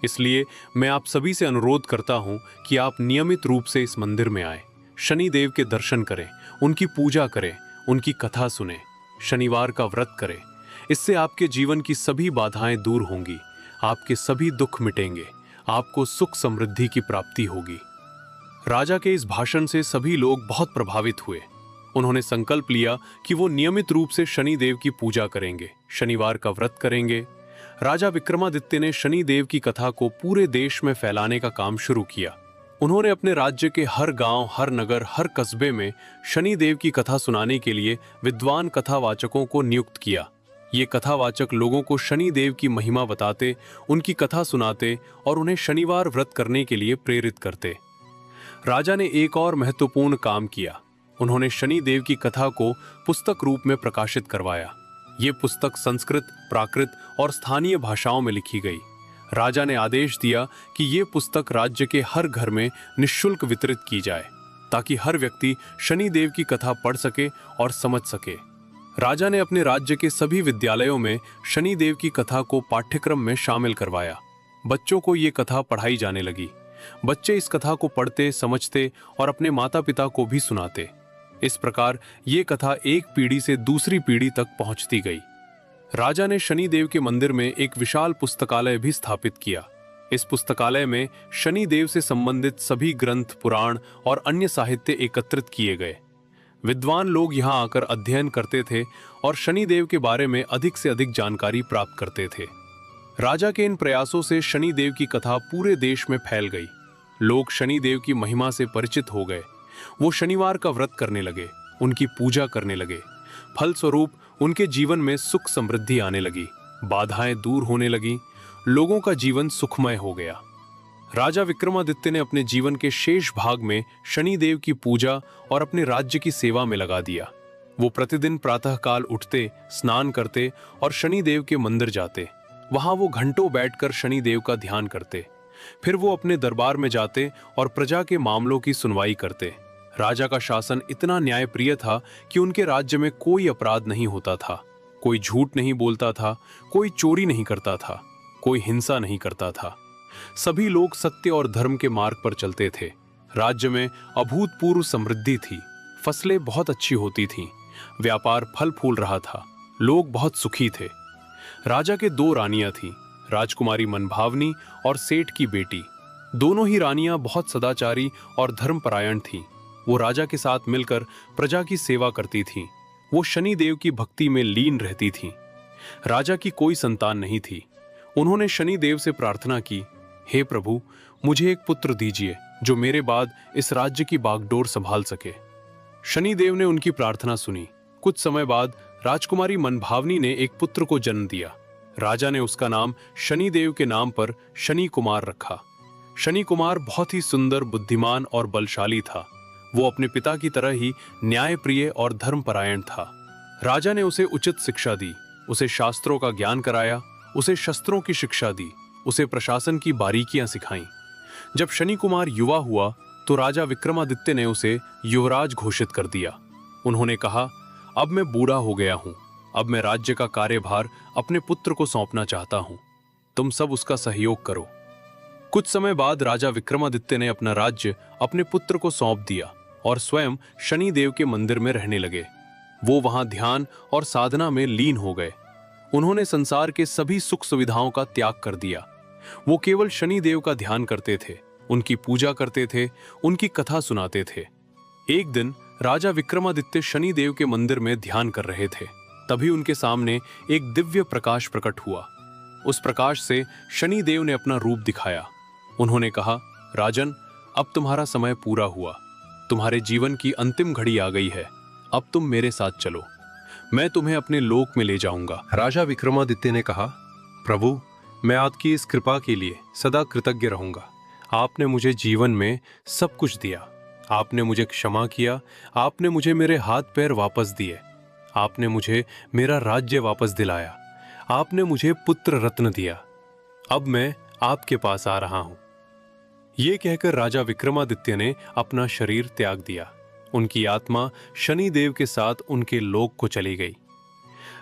इसलिए मैं आप सभी से अनुरोध करता हूं कि आप नियमित रूप से इस मंदिर में आएं, शनिदेव के दर्शन करें, उनकी पूजा करें, उनकी कथा सुनें, शनिवार का व्रत करें। इससे आपके जीवन की सभी बाधाएं दूर होंगी, आपके सभी दुख मिटेंगे, आपको सुख समृद्धि की प्राप्ति होगी। राजा के इस भाषण से सभी लोग बहुत प्रभावित हुए। उन्होंने संकल्प लिया कि वो नियमित रूप से शनिदेव की पूजा करेंगे, शनिवार का व्रत करेंगे। राजा विक्रमादित्य ने शनिदेव की कथा को पूरे देश में फैलाने का काम शुरू किया। उन्होंने अपने राज्य के हर गांव, हर नगर, हर कस्बे में शनिदेव की कथा सुनाने के लिए विद्वान कथावाचकों को नियुक्त किया। ये कथावाचक लोगों को शनिदेव की महिमा बताते, उनकी कथा सुनाते और उन्हें शनिवार व्रत करने के लिए प्रेरित करते। राजा ने एक और महत्वपूर्ण काम किया। उन्होंने शनिदेव की कथा को पुस्तक रूप में प्रकाशित करवाया। ये पुस्तक संस्कृत, प्राकृत और स्थानीय भाषाओं में लिखी गई। राजा ने आदेश दिया कि ये पुस्तक राज्य के हर घर में निःशुल्क वितरित की जाए, ताकि हर व्यक्ति शनिदेव की कथा पढ़ सके और समझ सके। राजा ने अपने राज्य के सभी विद्यालयों में शनिदेव की कथा को पाठ्यक्रम में शामिल करवाया। बच्चों को ये कथा पढ़ाई जाने लगी। बच्चे इस कथा को पढ़ते, समझते और अपने माता पिता को भी सुनाते। इस प्रकार ये कथा एक पीढ़ी से दूसरी पीढ़ी तक पहुंचती गई। राजा ने शनिदेव के मंदिर में एक विशाल पुस्तकालय भी स्थापित किया। इस पुस्तकालय में शनिदेव से संबंधित सभी ग्रंथ, पुराण और अन्य साहित्य एकत्रित किए गए। विद्वान लोग यहाँ आकर अध्ययन करते थे और शनिदेव के बारे में अधिक से अधिक जानकारी प्राप्त करते थे। राजा के इन प्रयासों से शनिदेव की कथा पूरे देश में फैल गई। लोग शनिदेव की महिमा से परिचित हो गए। वो शनिवार का व्रत करने लगे, उनकी पूजा करने लगे। फलस्वरूप उनके जीवन में सुख समृद्धि आने लगी, बाधाएं दूर होने लगी, लोगों का जीवन सुखमय हो गया। राजा विक्रमादित्य ने अपने जीवन के शेष भाग में शनिदेव की पूजा और अपने राज्य की सेवा में लगा दिया। वो प्रतिदिन प्रातःकाल उठते, स्नान करते और शनिदेव के मंदिर जाते। वहां वो घंटों बैठकर शनिदेव का ध्यान करते। फिर वो अपने दरबार में जाते और प्रजा के मामलों की सुनवाई करते। राजा का शासन इतना न्यायप्रिय था कि उनके राज्य में कोई अपराध नहीं होता था, कोई झूठ नहीं बोलता था, कोई चोरी नहीं करता था, कोई हिंसा नहीं करता था। सभी लोग सत्य और धर्म के मार्ग पर चलते थे। राज्य में अभूतपूर्व समृद्धि थी, फसलें बहुत अच्छी होती थीं, व्यापार फल फूल रहा था, लोग बहुत सुखी थे। राजा के 2 रानियां थीं, राजकुमारी मनभावनी और सेठ की बेटी। दोनों ही रानियां बहुत सदाचारी और धर्मपरायण थीं। वो राजा के साथ मिलकर प्रजा की सेवा करती थीं। वो शनिदेव की भक्ति में लीन रहती थीं। राजा की कोई संतान नहीं थी। उन्होंने शनिदेव से प्रार्थना की, हे प्रभु, मुझे एक पुत्र दीजिए जो मेरे बाद इस राज्य की बागडोर संभाल सके। शनिदेव ने उनकी प्रार्थना सुनी। कुछ समय बाद राजकुमारी मनभावनी ने एक पुत्र को जन्म दिया। राजा ने उसका नाम शनिदेव के नाम पर शनि कुमार रखा। शनि कुमार बहुत ही सुंदर, बुद्धिमान और बलशाली था। वो अपने पिता की तरह ही न्यायप्रिय और धर्मपरायण था। राजा ने उसे उचित शिक्षा दी, उसे शास्त्रों का ज्ञान कराया, उसे शस्त्रों की शिक्षा दी, उसे प्रशासन की बारीकियां सिखाईं। जब शनि कुमार युवा हुआ तो राजा विक्रमादित्य ने उसे युवराज घोषित कर दिया। उन्होंने कहा, अब मैं बूढ़ा हो गया हूं, अब मैं राज्य का कार्यभार अपने पुत्र को सौंपना चाहता हूं। तुम सब उसका सहयोग करो। कुछ समय बाद राजा विक्रमादित्य ने अपना राज्य अपने पुत्र को सौंप दिया और स्वयं शनिदेव के मंदिर में रहने लगे। वो वहां ध्यान और साधना में लीन हो गए। उन्होंने संसार के सभी सुख सुविधाओं का त्याग कर दिया। वो केवल शनिदेव का ध्यान करते थे, उनकी पूजा करते थे, उनकी कथा सुनाते थे। एक दिन राजा विक्रमादित्य शनिदेव के मंदिर में ध्यान कर रहे थे। तभी उनके सामने एक दिव्य प्रकाश प्रकट हुआ। उस प्रकाश से शनिदेव ने अपना रूप दिखाया। उन्होंने कहा, राजन, अब तुम्हारा समय पूरा हुआ। तुम्हारे जीवन की अंतिम घड़ी आ गई है। अब तुम मेरे साथ चलो। मैं तुम्हें अपने लोक में ले जाऊंगा। राजा विक्रमादित्य ने कहा, प्रभु, मैं आपकी इस कृपा के लिए सदा कृतज्ञ रहूंगा। आपने मुझे जीवन में सब कुछ दिया। आपने मुझे क्षमा किया, आपने मुझे मेरे हाथ पैर वापस दिए, आपने मुझे मेरा राज्य वापस दिलाया, आपने मुझे पुत्र रत्न दिया। अब मैं आपके पास आ रहा हूं। ये कहकर राजा विक्रमादित्य ने अपना शरीर त्याग दिया। उनकी आत्मा शनिदेव के साथ उनके लोक को चली गई।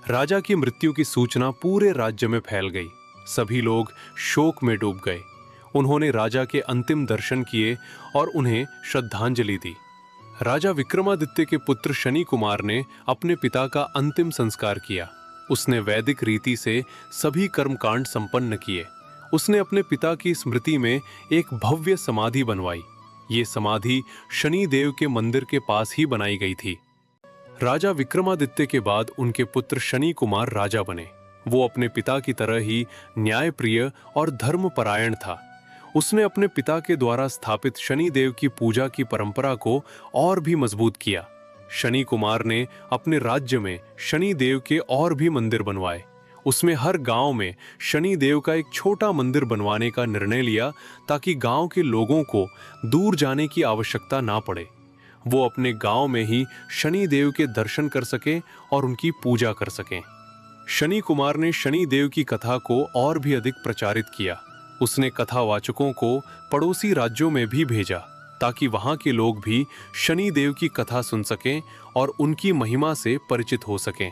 राजा की मृत्यु की सूचना पूरे राज्य में फैल गई। सभी लोग शोक में डूब गए। उन्होंने राजा के अंतिम दर्शन किए और उन्हें श्रद्धांजलि दी। राजा विक्रमादित्य के पुत्र शनि कुमार ने अपने पिता का अंतिम संस्कार किया। उसने वैदिक रीति से सभी कर्मकांड संपन्न किए। उसने अपने पिता की स्मृति में एक भव्य समाधि बनवाई। ये समाधि शनि देव के मंदिर के पास ही बनाई गई थी। राजा विक्रमादित्य के बाद उनके पुत्र शनि कुमार राजा बने। वो अपने पिता की तरह ही न्यायप्रिय और धर्मपरायण था। उसने अपने पिता के द्वारा स्थापित शनि देव की पूजा की परंपरा को और भी मजबूत किया। शनि कुमार ने अपने राज्य में शनि देव के और भी मंदिर बनवाए। उसमें हर गांव में शनि देव का एक छोटा मंदिर बनवाने का निर्णय लिया ताकि गांव के लोगों को दूर जाने की आवश्यकता ना पड़े। वो अपने गांव में ही शनि देव के दर्शन कर सकें और उनकी पूजा कर सकें। शनि कुमार ने शनि देव की कथा को और भी अधिक प्रचारित किया। उसने कथावाचकों को पड़ोसी राज्यों में भी भेजा ताकि वहां के लोग भी शनि देव की कथा सुन सकें और उनकी महिमा से परिचित हो सकें।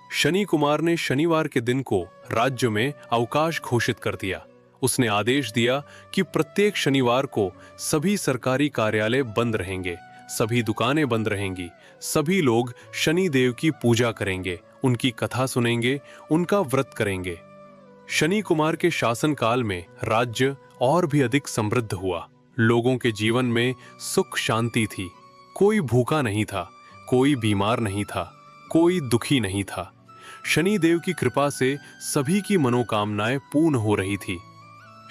शनि कुमार ने शनिवार के दिन को राज्य में अवकाश घोषित कर दिया। उसने आदेश दिया कि प्रत्येक शनिवार को सभी सरकारी कार्यालय बंद रहेंगे, सभी दुकानें बंद रहेंगी, सभी लोग शनि देव की पूजा करेंगे, उनकी कथा सुनेंगे, उनका व्रत करेंगे। शनि कुमार के शासनकाल में राज्य और भी अधिक समृद्ध हुआ। लोगों के जीवन में सुख शांति थी। कोई भूखा नहीं था, कोई बीमार नहीं था, कोई दुखी नहीं था। शनि देव की कृपा से सभी की मनोकामनाएं पूर्ण हो रही थी।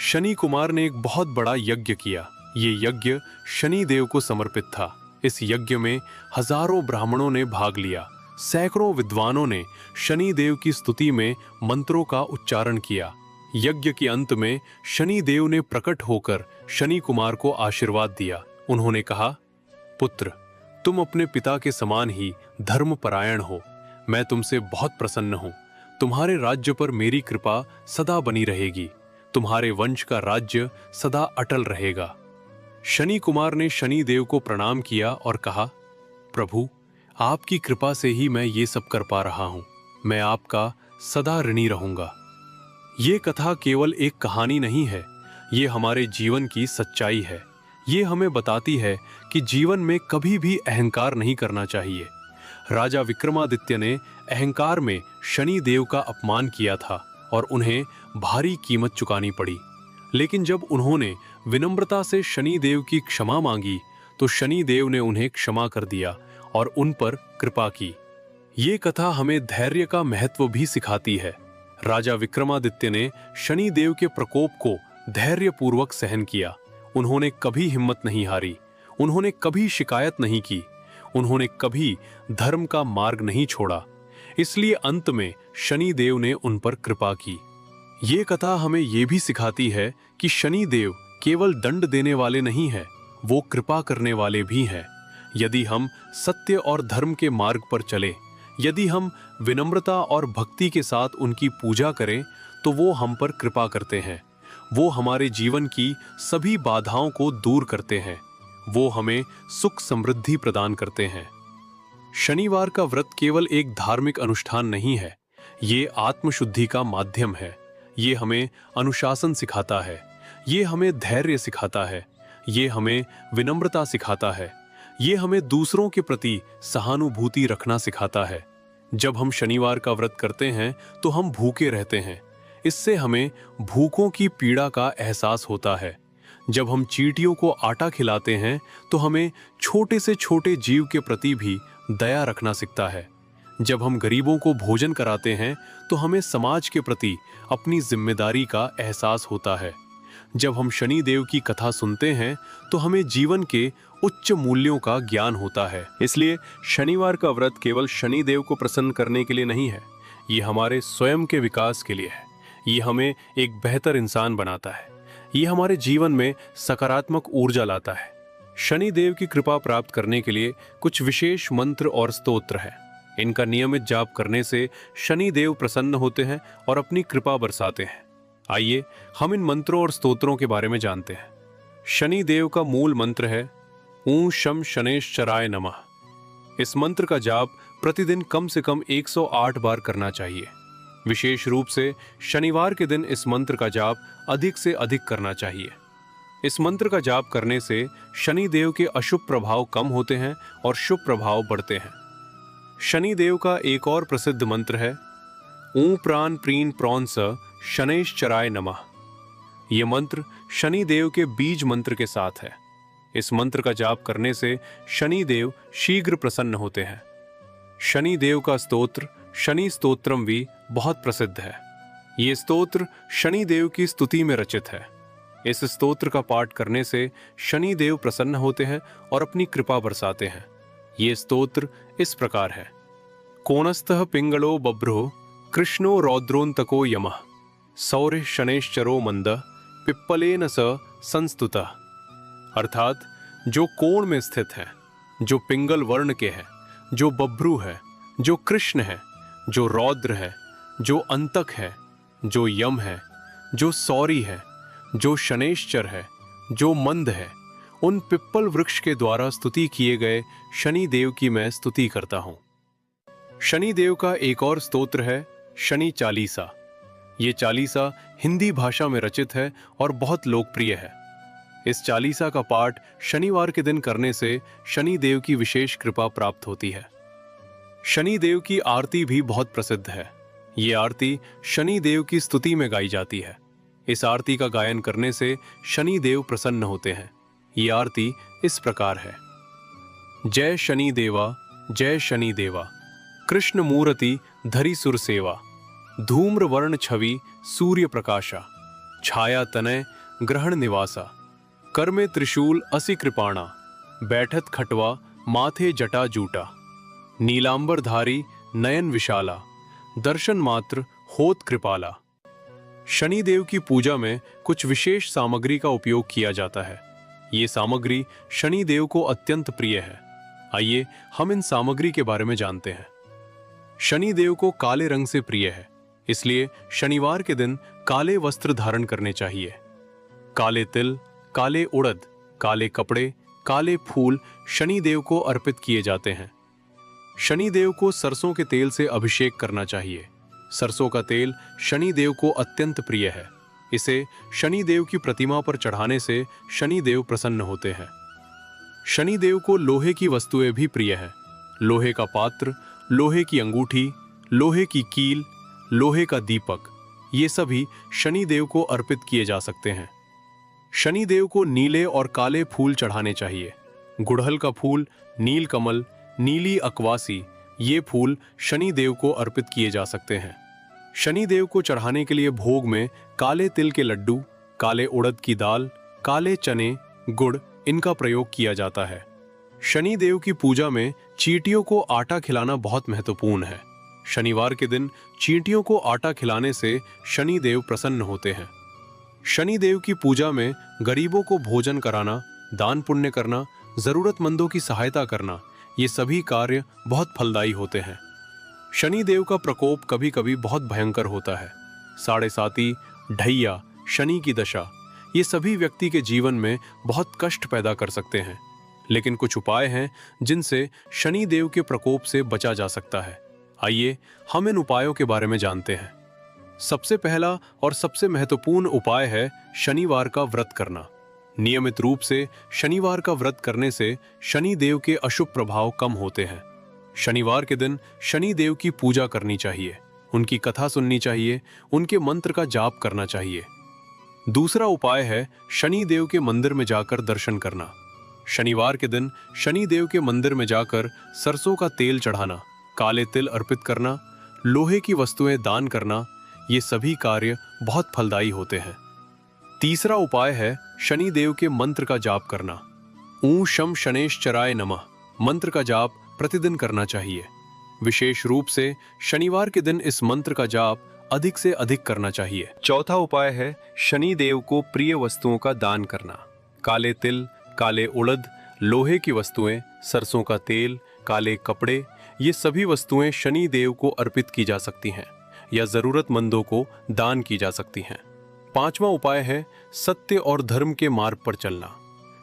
शनि कुमार ने एक बहुत बड़ा यज्ञ किया। ये यज्ञ शनि देव को समर्पित था। इस यज्ञ में हजारों ब्राह्मणों ने भाग लिया। सैकड़ों विद्वानों ने शनि देव की स्तुति में मंत्रों का उच्चारण किया। यज्ञ के अंत में शनि देव ने प्रकट होकर शनि कुमार को आशीर्वाद दिया। उन्होंने कहा, पुत्र, तुम अपने पिता के समान ही धर्मपरायण हो। मैं तुमसे बहुत प्रसन्न हूं। तुम्हारे राज्य पर मेरी कृपा सदा बनी रहेगी। तुम्हारे वंश का राज्य सदा अटल रहेगा। शनि कुमार ने शनि देव को प्रणाम किया और कहा, प्रभु, आपकी कृपा से ही मैं ये सब कर पा रहा हूं। मैं आपका सदा ऋणी रहूंगा। ये कथा केवल एक कहानी नहीं है, ये हमारे जीवन की सच्चाई है। ये हमें बताती है कि जीवन में कभी भी अहंकार नहीं करना चाहिए। राजा विक्रमादित्य ने अहंकार में शनि देव का अपमान किया था और उन्हें भारी कीमत चुकानी पड़ी। लेकिन जब उन्होंने विनम्रता से शनि देव की क्षमा मांगी तो शनि देव ने उन्हें क्षमा कर दिया और उन पर कृपा की। ये कथा हमें धैर्य का महत्व भी सिखाती है। राजा विक्रमादित्य ने शनि देव के प्रकोप को धैर्यपूर्वक सहन किया। उन्होंने कभी हिम्मत नहीं हारी, उन्होंने कभी शिकायत नहीं की, उन्होंने कभी धर्म का मार्ग नहीं छोड़ा। इसलिए अंत में शनि देव ने उन पर कृपा की। ये कथा हमें ये भी सिखाती है कि शनि देव केवल दंड देने वाले नहीं हैं, वो कृपा करने वाले भी हैं। यदि हम सत्य और धर्म के मार्ग पर चले, यदि हम विनम्रता और भक्ति के साथ उनकी पूजा करें, तो वो हम पर कृपा करते हैं। वो हमारे जीवन की सभी बाधाओं को दूर करते हैं। वो हमें सुख समृद्धि प्रदान करते हैं। शनिवार का व्रत केवल एक धार्मिक अनुष्ठान नहीं है, ये आत्मशुद्धि का माध्यम है। ये हमें अनुशासन सिखाता है, ये हमें धैर्य सिखाता है, ये हमें विनम्रता सिखाता है, ये हमें दूसरों के प्रति सहानुभूति रखना सिखाता है। जब हम शनिवार का व्रत करते हैं तो हम भूखे रहते हैं। इससे हमें भूखों की पीड़ा का एहसास होता है। जब हम चींटियों को आटा खिलाते हैं तो हमें छोटे से छोटे जीव के प्रति भी दया रखना सीखता है। जब हम गरीबों को भोजन कराते हैं तो हमें समाज के प्रति अपनी जिम्मेदारी का एहसास होता है। जब हम शनि देव की कथा सुनते हैं तो हमें जीवन के उच्च मूल्यों का ज्ञान होता है। इसलिए शनिवार का व्रत केवल शनि देव को प्रसन्न करने के लिए नहीं है, ये हमारे स्वयं के विकास के लिए है। ये हमें एक बेहतर इंसान बनाता है। ये हमारे जीवन में सकारात्मक ऊर्जा लाता है। शनि देव की कृपा प्राप्त करने के लिए कुछ विशेष मंत्र और स्तोत्र हैं। इनका नियमित जाप करने से शनि देव प्रसन्न होते हैं और अपनी कृपा बरसाते हैं। आइए हम इन मंत्रों और स्तोत्रों के बारे में जानते हैं। शनि देव का मूल मंत्र है ऊं शम शनेश्चराय नमः। इस मंत्र का जाप प्रतिदिन कम से कम 108 बार करना चाहिए। विशेष रूप से शनिवार के दिन इस मंत्र का जाप अधिक से अधिक करना चाहिए। इस मंत्र का जाप करने से शनि देव के अशुभ प्रभाव कम होते हैं और शुभ प्रभाव बढ़ते हैं। शनि देव का एक और प्रसिद्ध मंत्र है ऊं प्राण प्रीन प्रौन स शनैश्चराय नमः। यह मंत्र शनि देव के बीज मंत्र के साथ है। इस मंत्र का जाप करने से शनि देव शीघ्र प्रसन्न होते हैं। शनि देव का स्तोत्र शनि स्तोत्रम भी बहुत प्रसिद्ध है। ये स्तोत्र शनि देव की स्तुति में रचित है। इस स्तोत्र का पाठ करने से शनि देव प्रसन्न होते हैं और अपनी कृपा बरसाते हैं। ये स्तोत्र इस प्रकार है कोणस्थः पिंगलो बभ्रो कृष्णो रौद्रोन्तको यमः सौर्य शनैश्चरो मंद पिप्पलेन स संस्तुतः। अर्थात जो कोण में स्थित है, जो पिंगल वर्ण के हैं, जो बभ्रू है, जो कृष्ण है, जो रौद्र है, जो अंतक है, जो यम है, जो सौरी है, जो शनैश्चर है, जो मंद है, उन पिप्पल वृक्ष के द्वारा स्तुति किए गए शनि देव की मैं स्तुति करता हूं। शनि देव का एक और स्तोत्र है शनि चालीसा। ये चालीसा हिंदी भाषा में रचित है और बहुत लोकप्रिय है। इस चालीसा का पाठ शनिवार के दिन करने से शनि देव की विशेष कृपा प्राप्त होती है। शनि देव की आरती भी बहुत प्रसिद्ध है। ये आरती शनि देव की स्तुति में गाई जाती है। इस आरती का गायन करने से शनि देव प्रसन्न होते हैं। ये आरती इस प्रकार है जय शनि देवा, जय शनि देवा, कृष्ण मूर्ति धरि सुर सेवा, धूम्र वर्ण छवि सूर्य प्रकाशा, छाया तनय ग्रहण निवासा, कर्मे त्रिशूल असि कृपाणा, बैठत खटवा माथे जटा जूटा, नीलांबरधारी नयन विशाला, दर्शन मात्र होत कृपाला। शनि देव की पूजा में कुछ विशेष सामग्री का उपयोग किया जाता है। ये सामग्री शनि देव को अत्यंत प्रिय है। आइए हम इन सामग्री के बारे में जानते हैं। शनि देव को काले रंग से प्रिय है, इसलिए शनिवार के दिन काले वस्त्र धारण करने चाहिए। काले तिल, काले उड़द, काले कपड़े, काले फूल शनि देव को अर्पित किए जाते हैं। शनि देव को सरसों के तेल से अभिषेक करना चाहिए। सरसों का तेल शनि देव को अत्यंत प्रिय है। इसे शनि देव की प्रतिमा पर चढ़ाने से शनि देव प्रसन्न होते हैं। शनि देव को लोहे की वस्तुएं भी प्रिय हैं। लोहे का पात्र, लोहे की अंगूठी, लोहे की कील, लोहे का दीपक, ये सभी शनि देव को अर्पित किए जा सकते हैं। शनि देव को नीले और काले फूल चढ़ाने चाहिए। गुड़हल का फूल, नील कमल, नीली अकवासी, ये फूल शनि देव को अर्पित किए जा सकते हैं। शनि देव को चढ़ाने के लिए भोग में काले तिल के लड्डू, काले उड़द की दाल, काले चने, गुड़, इनका प्रयोग किया जाता है। शनि देव की पूजा में चींटियों को आटा खिलाना बहुत महत्वपूर्ण है। शनिवार के दिन चींटियों को आटा खिलाने से शनि देव प्रसन्न होते हैं। शनि देव की पूजा में गरीबों को भोजन कराना, दान पुण्य करना, जरूरतमंदों की सहायता करना, ये सभी कार्य बहुत फलदायी होते हैं। शनि देव का प्रकोप कभी कभी बहुत भयंकर होता है। साढ़े साती, ढैया, शनि की दशा, ये सभी व्यक्ति के जीवन में बहुत कष्ट पैदा कर सकते हैं। लेकिन कुछ उपाय हैं जिनसे शनि देव के प्रकोप से बचा जा सकता है। आइए हम इन उपायों के बारे में जानते हैं। सबसे पहला और सबसे महत्वपूर्ण उपाय है शनिवार का व्रत करना। नियमित रूप से शनिवार का व्रत करने से शनि देव के अशुभ प्रभाव कम होते हैं। शनिवार के दिन शनि देव की पूजा करनी चाहिए, उनकी कथा सुननी चाहिए, उनके मंत्र का जाप करना चाहिए। दूसरा उपाय है शनि देव के मंदिर में जाकर दर्शन करना। शनिवार के दिन शनि देव के मंदिर में जाकर सरसों का तेल चढ़ाना, काले तिल अर्पित करना, लोहे की वस्तुएं दान करना, ये सभी कार्य बहुत फलदायी होते हैं। तीसरा उपाय है शनि देव के मंत्र का जाप करना। ऊं शम शनेश्चराय नमः मंत्र का जाप प्रतिदिन करना चाहिए। विशेष रूप से शनिवार के दिन इस मंत्र का जाप अधिक से अधिक करना चाहिए। चौथा उपाय है शनि देव को प्रिय वस्तुओं का दान करना। काले तिल, काले उड़द, लोहे की वस्तुएं, सरसों का तेल, काले कपड़े, ये सभी वस्तुएं शनि देव को अर्पित की जा सकती हैं या जरूरतमंदों को दान की जा सकती हैं। पांचवा उपाय है सत्य और धर्म के मार्ग पर चलना।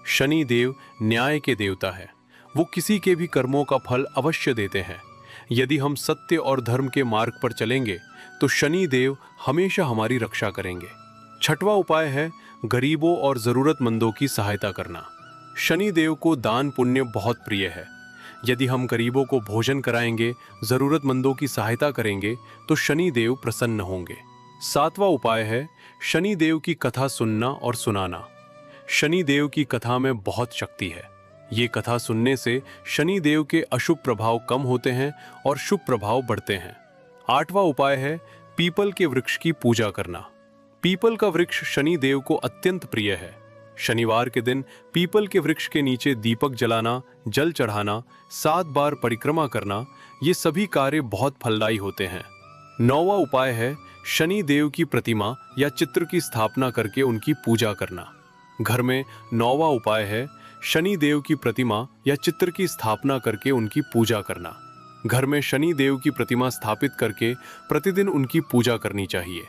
शनि देव न्याय के देवता है, वो किसी के भी कर्मों का फल अवश्य देते हैं। यदि हम सत्य और धर्म के मार्ग पर चलेंगे तो शनि देव हमेशा हमारी रक्षा करेंगे। छठवां उपाय है गरीबों और जरूरतमंदों की सहायता करना। शनि देव को दान पुण्य बहुत प्रिय है। यदि हम गरीबों को भोजन कराएंगे, जरूरतमंदों की सहायता करेंगे तो शनि देव प्रसन्न होंगे। सातवां उपाय है शनि देव की कथा सुनना और सुनाना। शनि देव की कथा में बहुत शक्ति है। ये कथा सुनने से शनि देव के अशुभ प्रभाव कम होते हैं और शुभ प्रभाव बढ़ते हैं। आठवां उपाय है पीपल के वृक्ष की पूजा करना। पीपल का वृक्ष शनि देव को अत्यंत प्रिय है। शनिवार के दिन पीपल के वृक्ष के नीचे दीपक जलाना, जल चढ़ाना, 7 बार परिक्रमा करना, ये सभी कार्य बहुत फलदायी होते हैं। 9वां उपाय है शनि देव की प्रतिमा या चित्र की स्थापना करके उनकी पूजा करना। घर में 9वां उपाय है शनि देव की प्रतिमा या चित्र की स्थापना करके उनकी पूजा करना। घर में शनि देव की प्रतिमा स्थापित करके प्रतिदिन उनकी पूजा करनी चाहिए।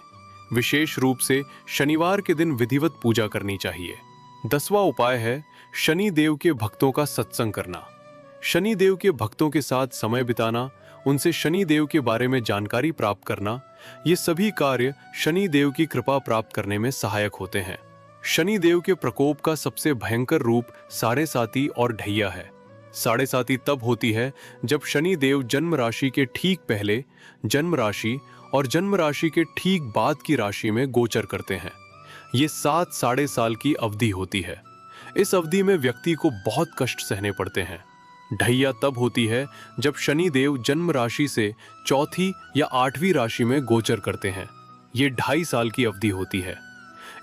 विशेष रूप से शनिवार के दिन विधिवत पूजा करनी चाहिए। 10वां उपाय है शनि देव के भक्तों का सत्संग करना। शनि देव के भक्तों के साथ समय बिताना, उनसे शनि देव के बारे में जानकारी प्राप्त करना, ये सभी कार्य शनि देव की कृपा प्राप्त करने में सहायक होते हैं। शनि देव के प्रकोप का सबसे भयंकर रूप साढ़े साती और ढैया है। साढ़े साती तब होती है जब शनि देव जन्म राशि के ठीक पहले, जन्म राशि और जन्म राशि के ठीक बाद की राशि में गोचर करते हैं। ये 7 साढ़े साल की अवधि होती है। इस अवधि में व्यक्ति को बहुत कष्ट सहने पड़ते हैं। ढैया तब होती है जब शनि देव जन्म राशि से चौथी या 8वीं राशि में गोचर करते हैं। ये 2.5 साल की अवधि होती है।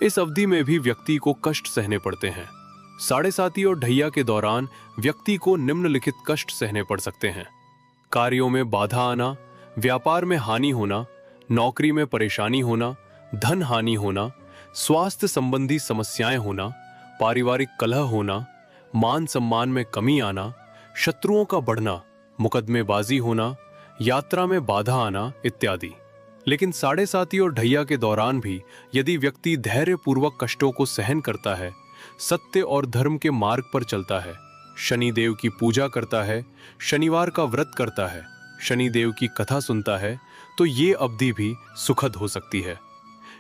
इस अवधि में भी व्यक्ति को कष्ट सहने पड़ते हैं। साढ़े साती और ढैया के दौरान व्यक्ति को निम्नलिखित कष्ट सहने पड़ सकते हैं: कार्यों में बाधा आना, व्यापार में हानि होना, नौकरी में परेशानी होना, धन हानि होना, स्वास्थ्य संबंधी समस्याएं होना, पारिवारिक कलह होना, मान सम्मान में कमी आना, शत्रुओं का बढ़ना, मुकदमेबाजी होना, यात्रा में बाधा आना इत्यादि। लेकिन साढ़े साती और ढैया के दौरान भी यदि व्यक्ति धैर्यपूर्वक कष्टों को सहन करता है, सत्य और धर्म के मार्ग पर चलता है, शनि देव की पूजा करता है, शनिवार का व्रत करता है, शनि देव की कथा सुनता है, तो ये अवधि भी सुखद हो सकती है।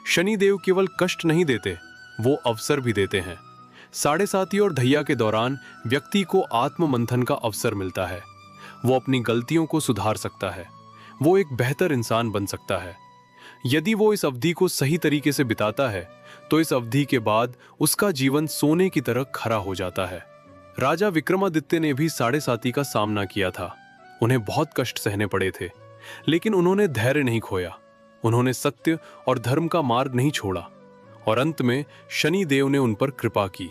शनि देव केवल कष्ट नहीं देते, वो अवसर भी देते हैं। साढ़े साती और ढैया के दौरान व्यक्ति को आत्ममंथन का अवसर मिलता है। वो अपनी गलतियों को सुधार सकता है, वो एक बेहतर इंसान बन सकता है। यदि वो इस अवधि को सही तरीके से बिताता है तो इस अवधि के बाद उसका जीवन सोने की तरह खरा हो जाता है। राजा विक्रमादित्य ने भी साढ़े साती का सामना किया था। उन्हें बहुत कष्ट सहने पड़े थे, लेकिन उन्होंने धैर्य नहीं खोया। उन्होंने सत्य और धर्म का मार्ग नहीं छोड़ा और अंत में शनि देव ने उन पर कृपा की।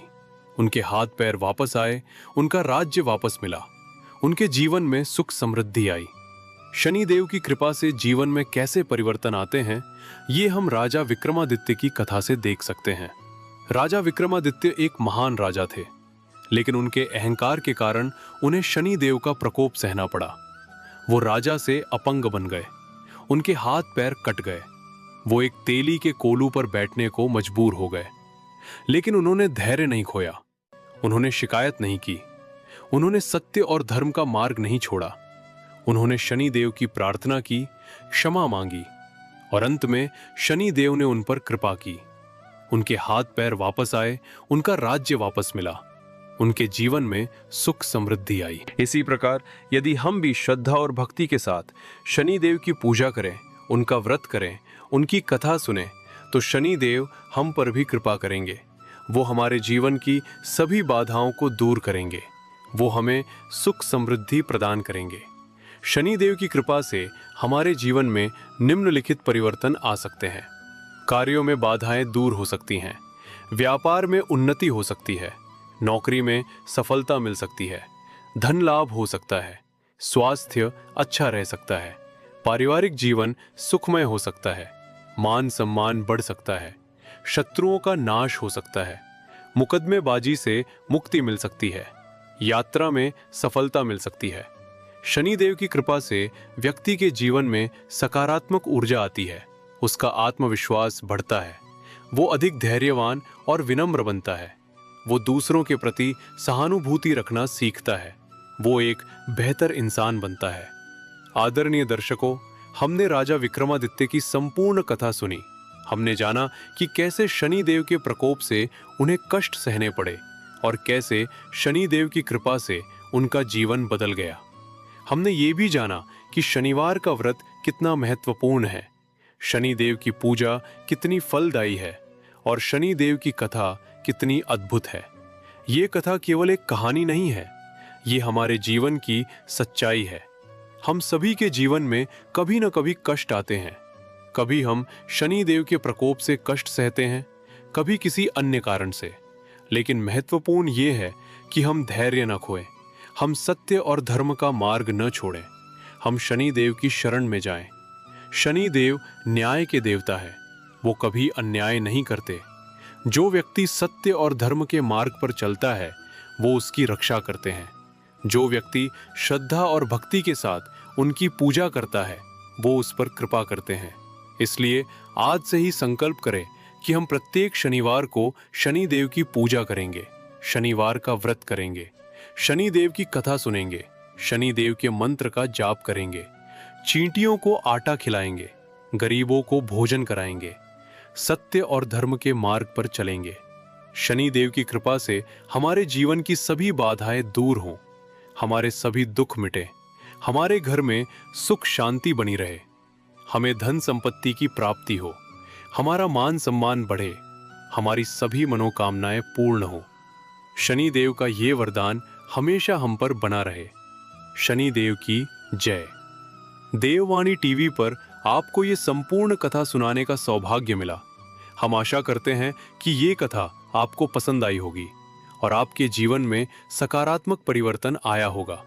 उनके हाथ पैर वापस आए, उनका राज्य वापस मिला, उनके जीवन में सुख समृद्धि आई। शनि देव की कृपा से जीवन में कैसे परिवर्तन आते हैं, ये हम राजा विक्रमादित्य की कथा से देख सकते हैं। राजा विक्रमादित्य एक महान राजा थे, लेकिन उनके अहंकार के कारण उन्हें शनि देव का प्रकोप सहना पड़ा। वो राजा से अपंग बन गए, उनके हाथ पैर कट गए, वो एक तेली के कोलू पर बैठने को मजबूर हो गए। लेकिन उन्होंने धैर्य नहीं खोया, उन्होंने शिकायत नहीं की, उन्होंने सत्य और धर्म का मार्ग नहीं छोड़ा। उन्होंने शनि देव की प्रार्थना की, क्षमा मांगी और अंत में शनि देव ने उन पर कृपा की। उनके हाथ पैर वापस आए, उनका राज्य वापस मिला, उनके जीवन में सुख समृद्धि आई। इसी प्रकार यदि हम भी श्रद्धा और भक्ति के साथ शनि देव की पूजा करें, उनका व्रत करें, उनकी कथा सुने, तो शनि देव हम पर भी कृपा करेंगे। वो हमारे जीवन की सभी बाधाओं को दूर करेंगे, वो हमें सुख समृद्धि प्रदान करेंगे। शनि देव की कृपा से हमारे जीवन में निम्नलिखित परिवर्तन आ सकते हैं। कार्यों में बाधाएं दूर हो सकती हैं, व्यापार में उन्नति हो सकती है, नौकरी में सफलता मिल सकती है, धन लाभ हो सकता है, स्वास्थ्य अच्छा रह सकता है, पारिवारिक जीवन सुखमय हो सकता है, मान सम्मान बढ़ सकता है, शत्रुओं का नाश हो सकता है, मुकदमेबाजी से मुक्ति मिल सकती है, यात्रा में सफलता मिल सकती है। शनिदेव की कृपा से व्यक्ति के जीवन में सकारात्मक ऊर्जा आती है, उसका आत्मविश्वास बढ़ता है, वो अधिक धैर्यवान और विनम्र बनता है, वो दूसरों के प्रति सहानुभूति रखना सीखता है, वो एक बेहतर इंसान बनता है। आदरणीय दर्शकों, हमने राजा विक्रमादित्य की संपूर्ण कथा सुनी। हमने जाना कि कैसे शनिदेव के प्रकोप से उन्हें कष्ट सहने पड़े और कैसे शनिदेव की कृपा से उनका जीवन बदल गया। हमने ये भी जाना कि शनिवार का व्रत कितना महत्वपूर्ण है, शनिदेव की पूजा कितनी फलदायी है और शनिदेव की कथा कितनी अद्भुत है। ये कथा केवल एक कहानी नहीं है, ये हमारे जीवन की सच्चाई है। हम सभी के जीवन में कभी न कभी कष्ट आते हैं, कभी हम शनिदेव के प्रकोप से कष्ट सहते हैं, कभी किसी अन्य कारण से। लेकिन महत्वपूर्ण ये है कि हम धैर्य न खोएं, हम सत्य और धर्म का मार्ग न छोड़ें, हम शनिदेव की शरण में जाएं। शनिदेव न्याय के देवता है, वो कभी अन्याय नहीं करते। जो व्यक्ति सत्य और धर्म के मार्ग पर चलता है वो उसकी रक्षा करते हैं। जो व्यक्ति श्रद्धा और भक्ति के साथ उनकी पूजा करता है वो उस पर कृपा करते हैं। इसलिए आज से ही संकल्प करें कि हम प्रत्येक शनिवार को शनिदेव की पूजा करेंगे, शनिवार का व्रत करेंगे, शनिदेव की कथा सुनेंगे, शनिदेव के मंत्र का जाप करेंगे, चींटियों को आटा खिलाएंगे, गरीबों को भोजन कराएंगे, सत्य और धर्म के मार्ग पर चलेंगे। शनिदेव की कृपा से हमारे जीवन की सभी बाधाएं दूर हों, हमारे सभी दुख मिटे, हमारे घर में सुख शांति बनी रहे, हमें धन संपत्ति की प्राप्ति हो, हमारा मान सम्मान बढ़े, हमारी सभी मनोकामनाएं पूर्ण हो। शनिदेव का ये वरदान हमेशा हम पर बना रहे। शनिदेव की जय। देववाणी टीवी पर आपको ये संपूर्ण कथा सुनाने का सौभाग्य मिला। हम आशा करते हैं कि ये कथा आपको पसंद आई होगी और आपके जीवन में सकारात्मक परिवर्तन आया होगा।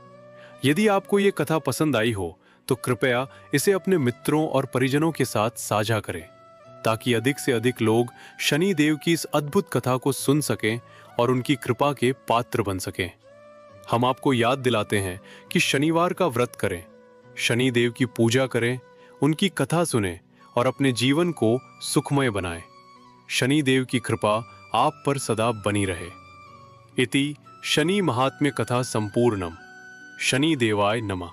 यदि आपको ये कथा पसंद आई हो तो कृपया इसे अपने मित्रों और परिजनों के साथ साझा करें, ताकि अधिक से अधिक लोग शनिदेव की इस अद्भुत कथा को सुन सकें और उनकी कृपा के पात्र बन सकें। हम आपको याद दिलाते हैं कि शनिवार का व्रत करें, शनिदेव की पूजा करें, उनकी कथा सुनें और अपने जीवन को सुखमय बनाएं। शनिदेव की कृपा आप पर सदा बनी रहे। इति शनि महात्म्य कथा संपूर्णम। शनिदेवाय नमः।